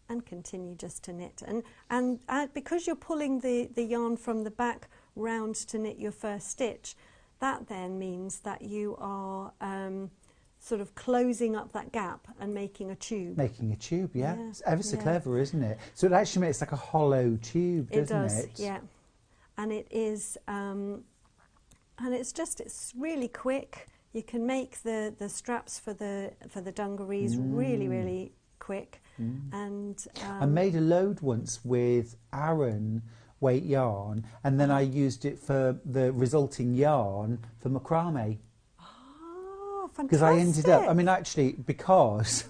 and continue just to knit. And because you're pulling the yarn from the back round to knit your first stitch, that then means that you are sort of closing up that gap and making a tube. Making a tube, yeah. It's ever so clever, isn't it? So it actually makes like a hollow tube, doesn't it? It does, yeah. And it is, and it's really quick. You can make the straps for the dungarees really, really quick. And I made a load once with Aran weight yarn, and then I used it for the resulting yarn for macrame. Oh, fantastic! Because I ended up, I mean, actually, because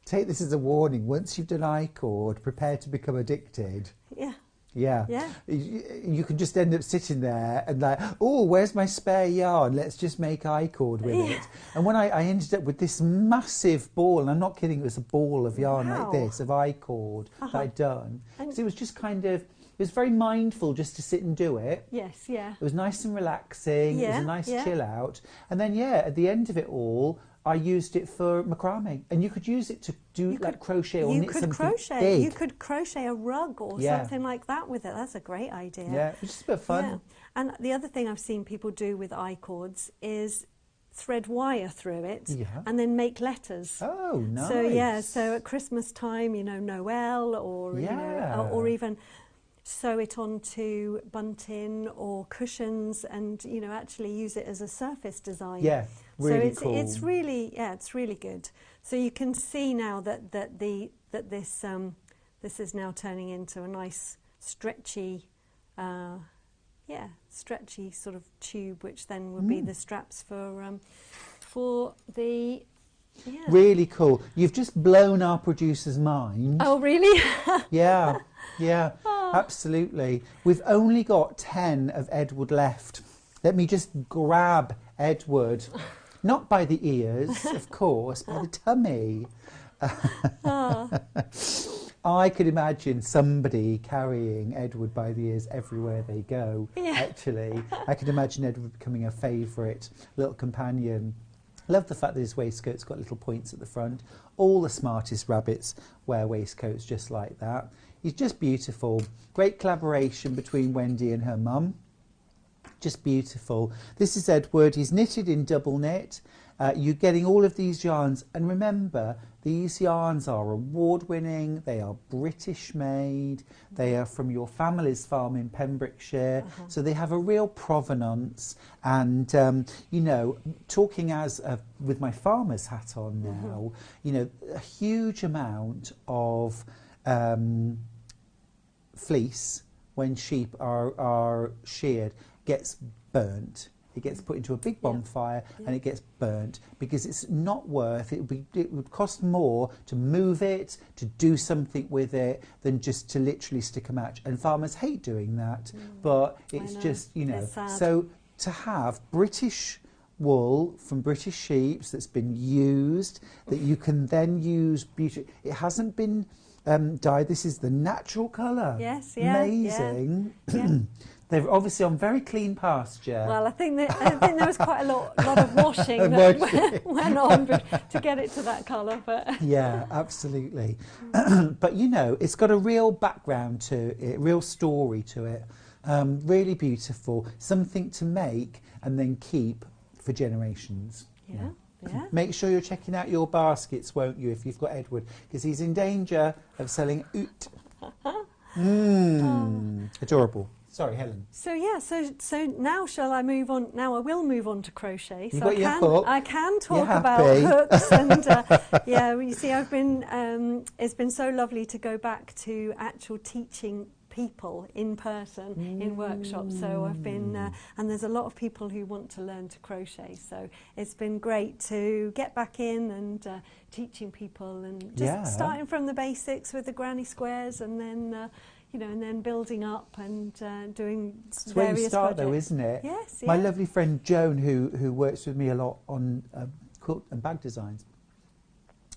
take this as a warning. Once you've done I-cord, prepare to become addicted. Yeah. Yeah. Yeah. You can just end up sitting there and like, oh, where's my spare yarn? Let's just make I-cord with it. And when I ended up with this massive ball, and I'm not kidding, it was a ball of yarn like this, of I-cord that I'd done. So it was just kind of, it was very mindful just to sit and do it. Yes, yeah. It was nice and relaxing. Yeah, it was a nice chill out. And then, at the end of it all, I used it for macrame, and you could use it to do crochet or knit something big. You could crochet a rug or something like that with it. That's a great idea. Yeah, it's just a bit of fun. Yeah. And the other thing I've seen people do with I-cords is thread wire through it and then make letters. Oh, nice. So at Christmas time, Noel or or even sew it onto bunting or cushions and actually use it as a surface design. Yeah. Really cool. It's really good. So you can see now that this is now turning into a nice stretchy sort of tube, which then would be the straps for the. Yeah. Really cool. You've just blown our producer's mind. Oh, really? Yeah, absolutely. We've only got 10 of Edward left. Let me just grab Edward. Not by the ears, of course, by the tummy. I could imagine somebody carrying Edward by the ears everywhere they go, actually. I could imagine Edward becoming a favourite little companion. Love the fact that his waistcoat's got little points at the front. All the smartest rabbits wear waistcoats just like that. He's just beautiful. Great collaboration between Wendy and her mum. Just beautiful. This is Edward. He's knitted in double knit. You're getting all of these yarns, and remember, these yarns are award-winning. They are British made. They are from your family's farm in Pembrokeshire, so they have a real provenance. And talking as with my farmer's hat on now, a huge amount of fleece when sheep are sheared gets burnt. It gets put into a big bonfire and it gets burnt because it's not worth it. It would cost more to move it, to do something with it, than just to literally stick a match. And farmers hate doing that, but it's just, It's sad. So to have British wool from British sheep that's been used, that you can then use beauty. It hasn't been dyed. This is the natural colour. Yes, yeah. Amazing. Yeah. They're obviously on very clean pasture. Well, I think there was quite a lot of washing that went on to get it to that colour. But yeah, absolutely. But it's got a real background to it, real story to it. Really beautiful. Something to make and then keep for generations. Yeah. Make sure you're checking out your baskets, won't you, if you've got Edward, because he's in danger of selling oot. Adorable. Sorry, Helen. So now shall I move on? Now I will move on to crochet. So I can talk about hooks and you see, I've been. It's been so lovely to go back to actual teaching people in person in workshops. So I've been, and there's a lot of people who want to learn to crochet. So it's been great to get back in and teaching people and just starting from the basics with the granny squares and then. you know, and then building up and doing It's various where you start, projects. though, isn't it? Yes, My yeah. lovely friend Joan, who works with me a lot on quilt and bag designs,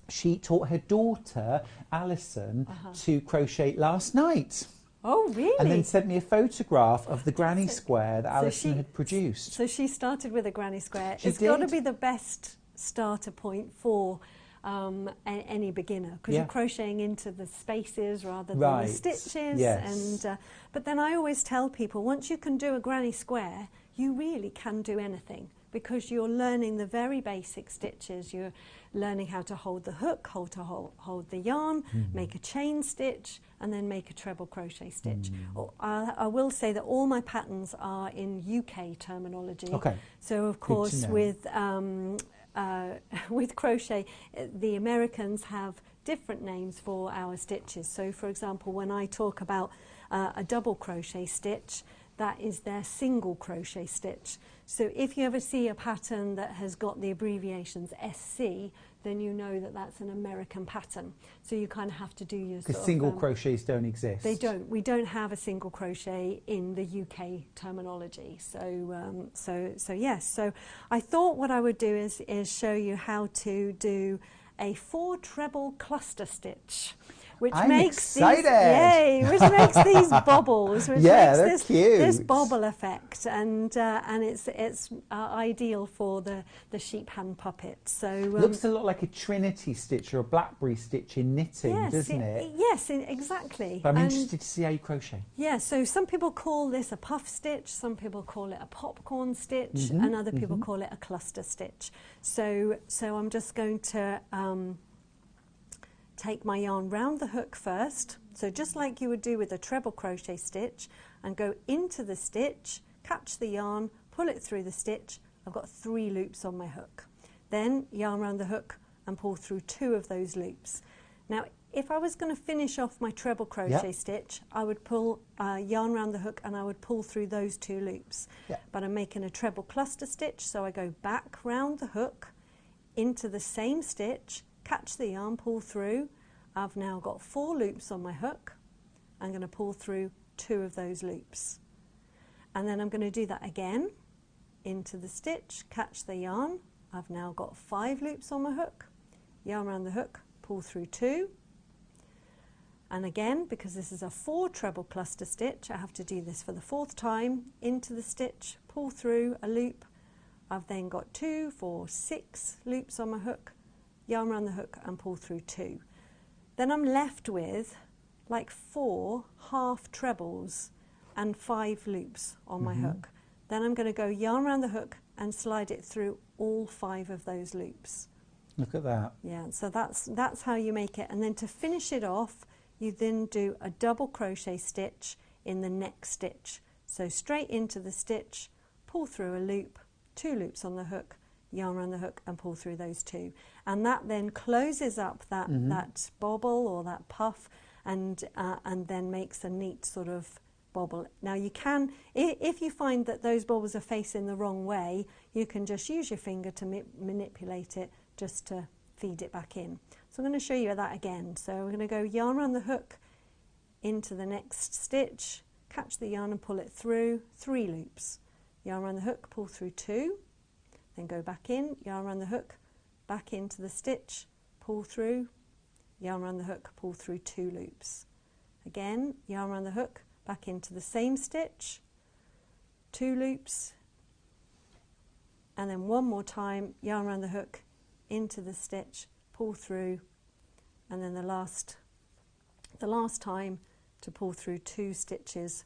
she taught her daughter, Alison, to crochet last night. Oh, really? And then sent me a photograph of the granny square that Alison had produced. So she started with a granny square. She It's got to did. be the best starter point for any beginner, because you're crocheting into the spaces rather than the stitches. Yes. And but then I always tell people, once you can do a granny square, you really can do anything, because you're learning the very basic stitches. You're learning how to hold the hook, hold the yarn, make a chain stitch, and then make a treble crochet stitch. I will say that all my patterns are in UK terminology. Okay. So of course with crochet, the Americans have different names for our stitches. So for example, when I talk about a double crochet stitch, that is their single crochet stitch. So if you ever see a pattern that has got the abbreviations SC, then you know that that's an American pattern. So you kind of have to do your Because single crochets don't exist. They don't. We don't have a single crochet in the UK terminology. So yes. So I thought what I would do is show you how to do a 4 treble cluster stitch, which makes these bobbles, which makes this bobble effect, and it's ideal for the sheep hand puppet. So looks a lot like a Trinity stitch or a Blackberry stitch in knitting, doesn't it? Yes, exactly. But I'm interested to see how you crochet. Yeah, so some people call this a puff stitch, some people call it a popcorn stitch, and other people call it a cluster stitch. So I'm just going to take my yarn round the hook first, so just like you would do with a treble crochet stitch, and go into the stitch, catch the yarn, pull it through the stitch. I've got 3 loops on my hook. Then yarn around the hook and pull through 2 of those loops. Now if I was going to finish off my treble crochet stitch, I would pull yarn around the hook and I would pull through those 2 loops. But I'm making a treble cluster stitch, so I go back round the hook into the same stitch, catch the yarn, pull through. I've now got 4 loops on my hook. I'm going to pull through 2 of those loops. And then I'm going to do that again, into the stitch, catch the yarn. I've now got 5 loops on my hook. Yarn around the hook, pull through 2. And again, because this is a 4 treble cluster stitch, I have to do this for the 4th time, into the stitch, pull through a loop. I've then got 2, 4, 6 loops on my hook, yarn around the hook and pull through 2. Then I'm left with like 4 half trebles and 5 loops on my hook. Then I'm going to go yarn around the hook and slide it through all 5 of those loops. Look at that. Yeah, so that's how you make it. And then to finish it off, you then do a double crochet stitch in the next stitch. So straight into the stitch, pull through a loop, 2 loops on the hook, yarn around the hook and pull through those 2. And that then closes up that, that bobble or that puff, and then makes a neat sort of bobble. Now you can, if you find that those bobbles are facing the wrong way, you can just use your finger to manipulate it just to feed it back in. So I'm going to show you that again. So we're going to go yarn around the hook into the next stitch, catch the yarn and pull it through, 3 loops. Yarn around the hook, pull through 2, then go back in, yarn around the hook, back into the stitch, pull through, yarn around the hook, pull through 2 loops. Again, yarn around the hook, back into the same stitch, 2 loops, and then one more time, yarn around the hook, into the stitch, pull through, and then the last time to pull through 2 stitches,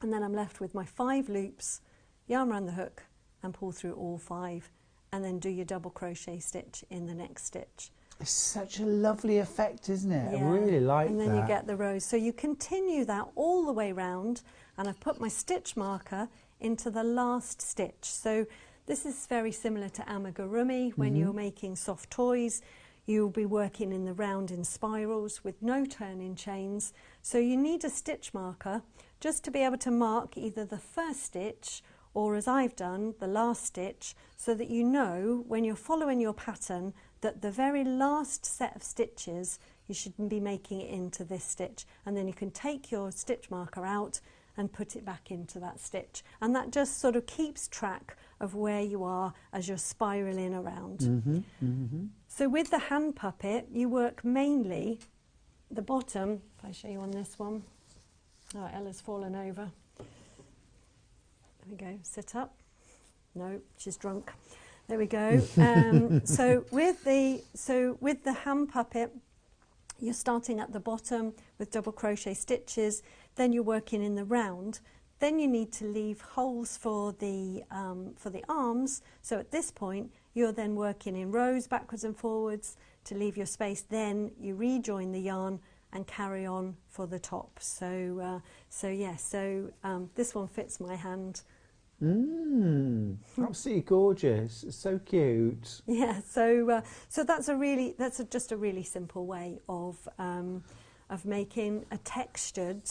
and then I'm left with my 5 loops, yarn around the hook and pull through all 5, and then do your double crochet stitch in the next stitch. It's such a lovely effect, isn't it? Yeah. I really like that. And then you get the rows. So you continue that all the way round, and I've put my stitch marker into the last stitch. So this is very similar to amigurumi. When you're making soft toys, you'll be working in the round in spirals with no turning chains. So you need a stitch marker just to be able to mark either the first stitch or, as I've done, the last stitch, so that you know when you're following your pattern that the very last set of stitches you should be making it into this stitch, and then you can take your stitch marker out and put it back into that stitch, and that just sort of keeps track of where you are as you're spiraling around. So with the hand puppet, you work mainly the bottom. If I show you on this one, oh, Ella's fallen over. There we go, sit up. No, she's drunk. There we go. So with the hand puppet, you're starting at the bottom with double crochet stitches, then you're working in the round, then you need to leave holes for the arms. So at this point, you're then working in rows backwards and forwards to leave your space, then you rejoin the yarn and carry on for the top. So this one fits my hand. Absolutely gorgeous. It's so cute. Yeah, so that's just a really simple way of making a textured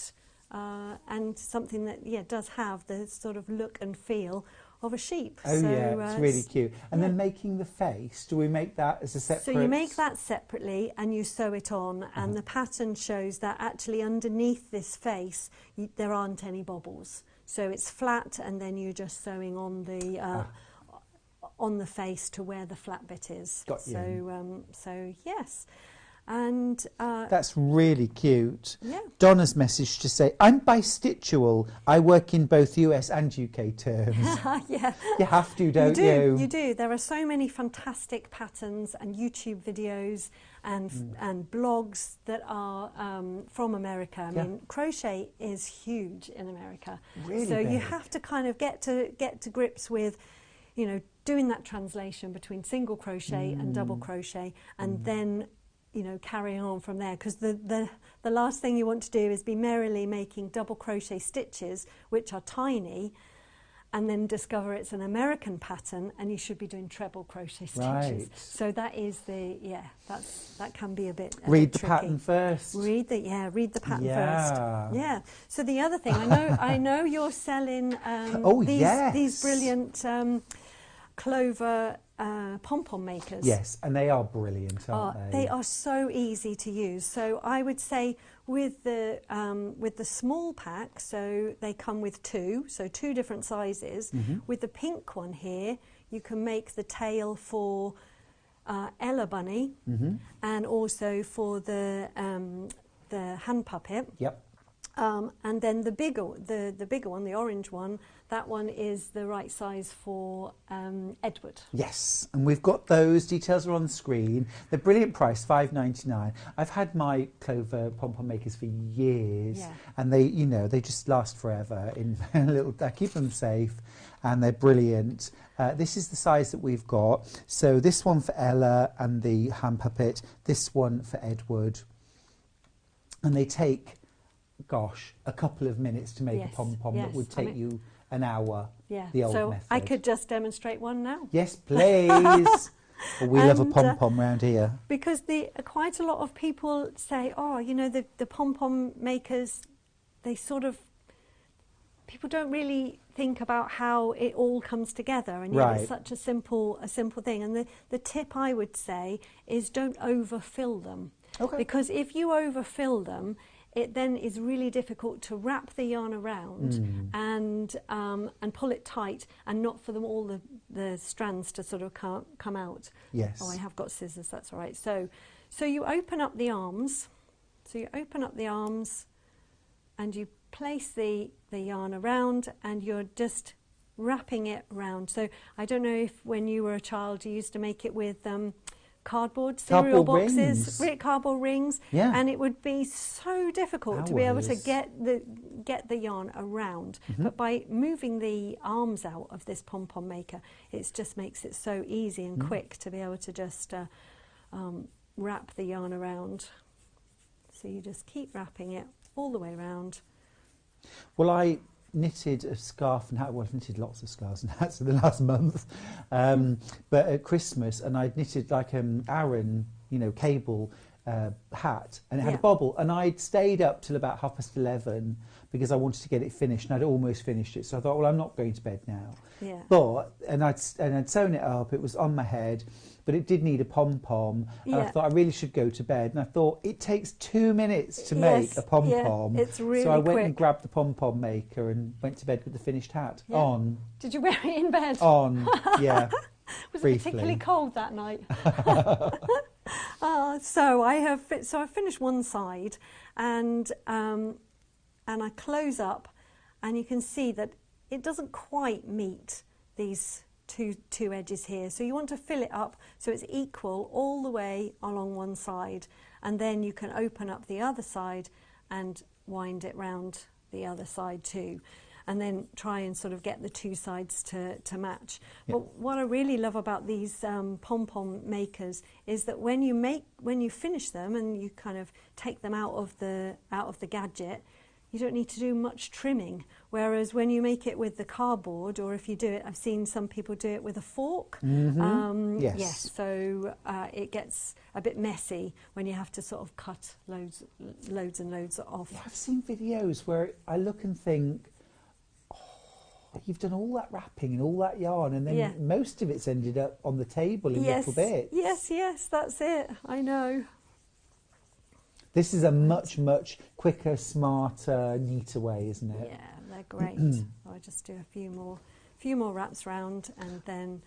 and something that does have the sort of look and feel of a sheep. Oh, it's really cute. And then making the face, do we make that as a separate? So you make that separately and you sew it on, and the pattern shows that actually underneath this face there aren't any bobbles. So it's flat, and then you're just sewing on the face to where the flat bit is. Got you. So yes. And that's really cute. Yeah. Donna's message to say, I'm bistitchual. I work in both US and UK terms. Yeah. You have to, don't you? You do. There are so many fantastic patterns and YouTube videos and blogs that are from America. I mean, crochet is huge in America. Really so big. You have to kind of get to grips with, doing that translation between single crochet and double crochet, and then carry on from there, because the last thing you want to do is be merrily making double crochet stitches, which are tiny, and then discover it's an American pattern and you should be doing treble crochet stitches. Right. So that is that can be a bit Read the tricky. pattern first. Read the pattern first. Yeah. So the other thing, I know you're selling these brilliant clover pom-pom makers. Yes, and they are brilliant, aren't they? They are so easy to use. So I would say with the small pack, so they come with two different sizes. With the pink one here, you can make the tail for Ella Bunny, and also for the hand puppet. Yep. And then the bigger one, the orange one, that one is the right size for Edward. Yes, and we've got those. Details are on the screen. They're brilliant price, $5.99. I've had my clover pom-pom makers for years, and they just last forever. I keep them safe, and they're brilliant. This is the size that we've got. So this one for Ella and the hand puppet. This one for Edward, and they take, a couple of minutes to make a pom-pom that would take you an hour. Yeah. The old so method. I could just demonstrate one now. Yes, please. We love a pom-pom round here. Because quite a lot of people say, the pom-pom makers, people don't really think about how it all comes together, and yet it's such a simple thing. And the tip I would say is don't overfill them. Okay. Because if you overfill them, it then is really difficult to wrap the yarn around and pull it tight, and not for them all the strands to sort of come out. Yes. Oh, I have got scissors. That's all right. So you open up the arms. And you place the yarn around, and you're just wrapping it around. So I don't know if when you were a child you used to make it with cardboard cereal boxes, cardboard rings, and it would be so difficult to be able to get the yarn around. But by moving the arms out of this pom-pom maker, it just makes it so easy and quick to be able to just wrap the yarn around. So you just keep wrapping it all the way around. Well, I knitted a scarf and hat. Well, I've knitted lots of scarves and hats in the last month, but at Christmas, and I knitted like Aran, cable hat, and it had a bobble, and I'd stayed up till about 11:30 because I wanted to get it finished, and I'd almost finished it. So I thought, well, I'm not going to bed now. Yeah. But I'd sewn it up. It was on my head, but it did need a pom-pom. And I thought I really should go to bed. And I thought it takes 2 minutes to make a pom-pom. Yeah, it's really so I went quick. and grabbed the pom-pom maker and went to bed with the finished hat on. Did you wear it in bed? On, yeah. Was briefly. it particularly cold that night? So I finished one side, and I close up, and you can see that it doesn't quite meet these two edges here. So you want to fill it up so it's equal all the way along one side, and then you can open up the other side and wind it round the other side too, and then try and sort of get the two sides to match. Yep. But what I really love about these pom-pom makers is that when you finish them and you kind of take them out of the gadget, you don't need to do much trimming. Whereas when you make it with the cardboard, or if you do it, I've seen some people do it with a fork. Mm-hmm. Yes. So it gets a bit messy when you have to sort of cut loads and loads off. Yeah, I've seen videos where I look and think, oh, you've done all that wrapping and all that yarn, and then most of it's ended up on the table in little bits. Yes, that's it. I know. This is a much quicker, smarter, neater way, isn't it? Yeah, they're great. I'll just do a few more wraps round, and then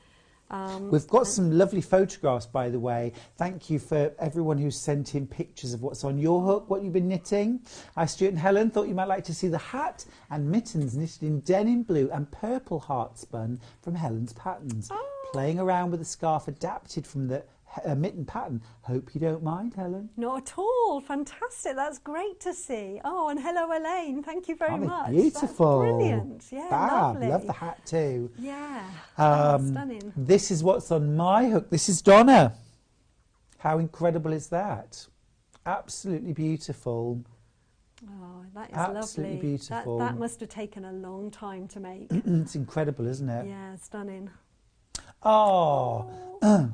we've got some lovely photographs, by the way. Thank you for everyone who's sent in pictures of what's on your hook, what you've been knitting. Stuart and Helen thought you might like to see the hat and mittens knitted in denim blue and purple heart spun from Helen's patterns. Playing around with a scarf adapted from the mitten pattern. Hope you don't mind, Helen. Not at all. Fantastic. That's great to see. Oh, and hello, Elaine. Thank you very much. Beautiful. That's brilliant. Yeah, lovely. Love the hat too. Yeah. Stunning. This is what's on my hook. This is Donna. How incredible is that? Absolutely beautiful. Oh, that is absolutely lovely. Beautiful. That must have taken a long time to make. It's incredible, isn't it? Yeah, stunning. Oh,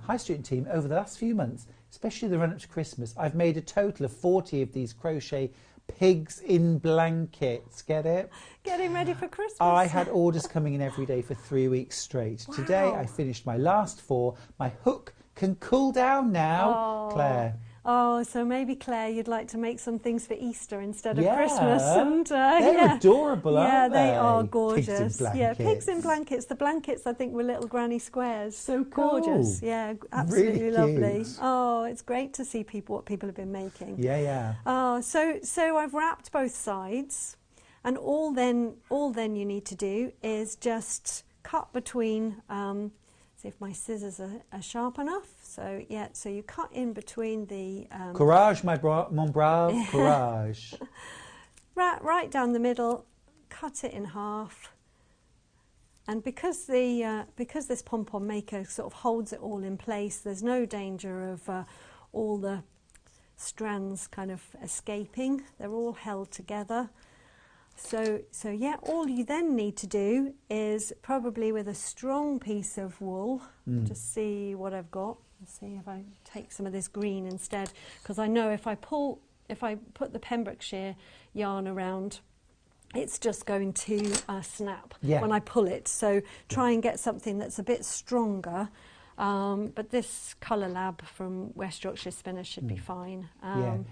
hi student team. Over the last few months, especially the run up to Christmas, I've made a total of 40 of these crochet pigs in blankets. Get it? Getting ready for Christmas. I had orders coming in every day for 3 weeks straight. Wow. Today I finished my last 4. My hook can cool down now. Claire. Oh, so maybe, Claire, you'd like to make some things for Easter instead of Christmas. And, they're adorable, aren't they? Yeah, they are gorgeous. Pigs in blankets. Yeah, pigs in blankets. The blankets, I think, were little granny squares. So cool. Gorgeous. Yeah, absolutely really lovely. Oh, it's great to see what people have been making. Yeah. Oh, so I've wrapped both sides, and all then you need to do is just cut between. See if my scissors are sharp enough. So so you cut in between the... Courage, mon brave, courage. right down the middle, cut it in half. And because this pom-pom maker sort of holds it all in place, there's no danger of all the strands kind of escaping. They're all held together. So yeah, all you then need to do is probably with a strong piece of wool, just see what I've got. Let's see if I take some of this green instead, because I know if I put the Pembrokeshire yarn around, it's just going to snap when I pull it. So try and get something that's a bit stronger. But this Colour Lab from West Yorkshire Spinner should be fine.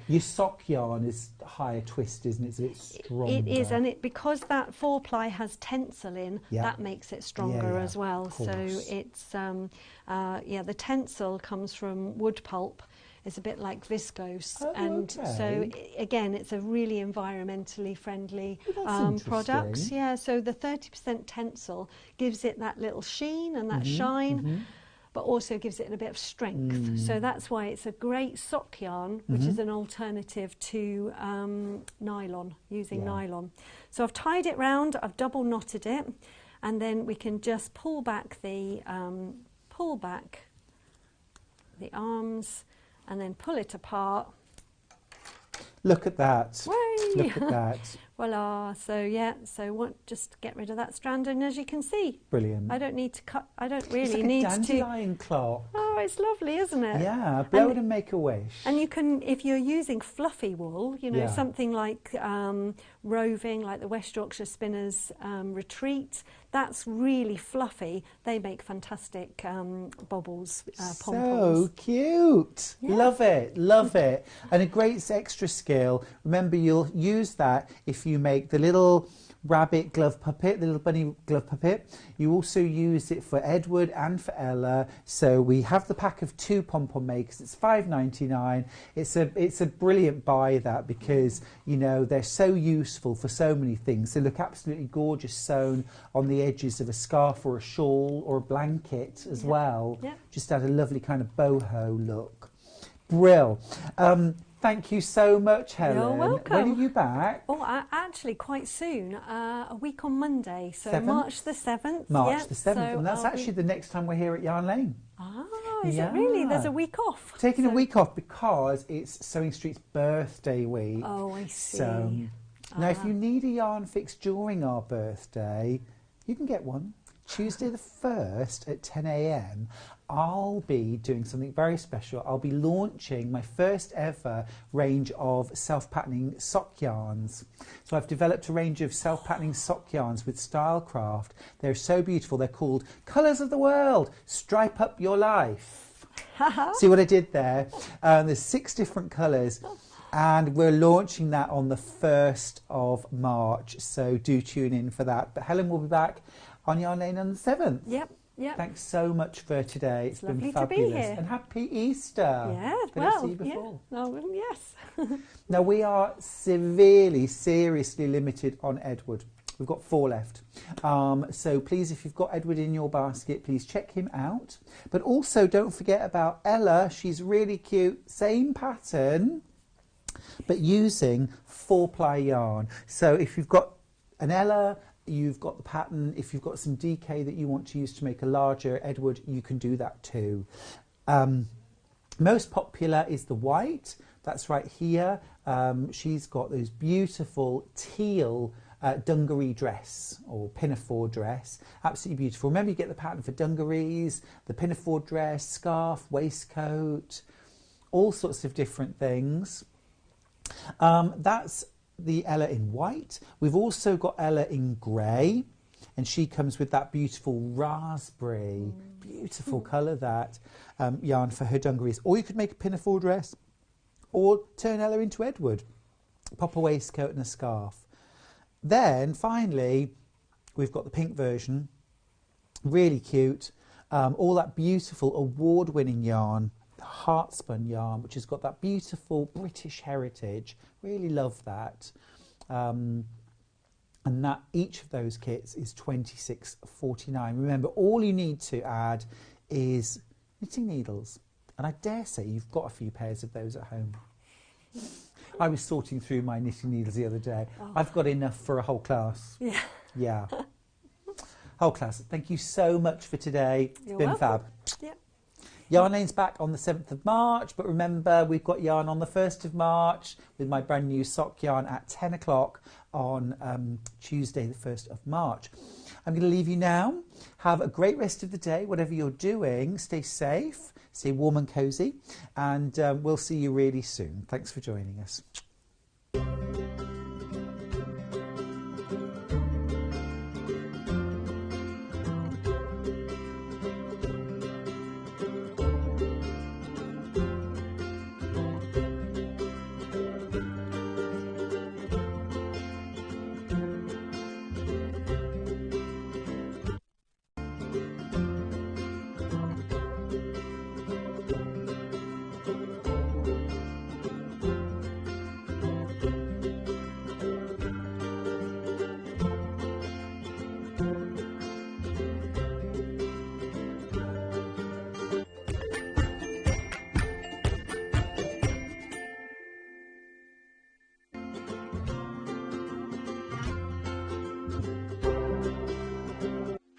Your sock yarn is higher twist, isn't it? It's a bit stronger. It is, and because that 4-ply has tencel in, that makes it stronger as well. So it's the tencel comes from wood pulp. It's a bit like viscose, so again, it's a really environmentally friendly product. Yeah, so the 30% tencel gives it that little sheen and that shine. But also gives it a bit of strength. So that's why it's a great sock yarn, which is an alternative to nylon, using nylon. So I've tied it round, I've double knotted it, and then we can just pull back the arms and then pull it apart. Look at that. Way. Look at that. Voila. So just get rid of that strand, and as you can see, brilliant. I don't need to cut. I don't really it's like need a dandelion clock. Oh, Oh, it's lovely, isn't it? Yeah, blow it and make a wish. And you can, if you're using fluffy wool, you know, Yeah. something like roving, like the West Yorkshire Spinners Retreat, that's really fluffy. They make fantastic baubles, pom-poms. So cute. Yeah. Love it, love it. And a great extra skill. Remember, you'll use that if you make the little rabbit glove puppet, the little bunny glove puppet. You also use it for Edward and for Ella. So we have the pack of 2 pom-pom makers. It's $5.99. It's a brilliant buy, that, because you know they're so useful for so many things. They look absolutely gorgeous sewn on the edges of a scarf or a shawl or a blanket as well. Yeah. Just add a lovely kind of boho look. Brill. Thank you so much, Helen. You're welcome. When are you back? Oh, actually, quite soon. A week on Monday, so 7th? March the 7th. March the 7th, so and that's actually the next time we're here at Yarn Lane. Ah, is it really? There's a week off. Taking a week off because it's Sewing Street's birthday week. Oh, I see. So, now, if you need a yarn fix during our birthday, you can get one. Tuesday the 1st at 10 a.m. I'll be doing something very special. I'll be launching my first ever range of self-patterning sock yarns. So I've developed a range of self-patterning sock yarns with Stylecraft. They're so beautiful. They're called Colours of the World. Stripe up your life. See what I did there? There's 6 different colours. And we're launching that on the 1st of March. So do tune in for that. But Helen will be back on Yarn Lane on the 7th. Yep. Yep. Thanks so much for today. It's been lovely fabulous. to be here. And happy Easter. Yeah, Did I well, see you before? yeah. Oh, yes. Now, we are seriously limited on Edward. We've got 4 left. So please, if you've got Edward in your basket, please check him out. But also don't forget about Ella. She's really cute. Same pattern, but using 4-ply yarn. So if you've got an Ella, you've got the pattern. If you've got some DK that you want to use to make a larger Edward, you can do that too. Most popular is the white. That's right here. She's got those beautiful teal dungaree dress or pinafore dress. Absolutely beautiful. Remember, you get the pattern for dungarees, the pinafore dress, scarf, waistcoat, all sorts of different things. That's the Ella in white. We've also got Ella in grey, and she comes with that beautiful raspberry, beautiful colour, that yarn for her dungarees. Or you could make a pinafore dress or turn Ella into Edward, pop a waistcoat and a scarf. Then finally we've got the pink version, really cute, all that beautiful award-winning yarn, the Heartspun yarn, which has got that beautiful British heritage. Really love that. And that each of those kits is $26.49. Remember, all you need to add is knitting needles. And I dare say you've got a few pairs of those at home. I was sorting through my knitting needles the other day. Oh. I've got enough for a whole class. Yeah. Yeah. Whole class. Thank you so much for today. It's been fab. Yep. Yarn Lane's back on the 7th of March, but remember, we've got yarn on the 1st of March with my brand new sock yarn at 10 o'clock on Tuesday, the 1st of March. I'm going to leave you now. Have a great rest of the day, whatever you're doing. Stay safe, stay warm and cosy, and we'll see you really soon. Thanks for joining us.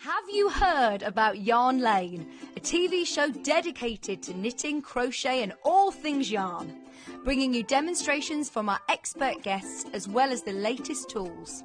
Have you heard about Yarn Lane, a TV show dedicated to knitting, crochet and all things yarn, bringing you demonstrations from our expert guests as well as the latest tools.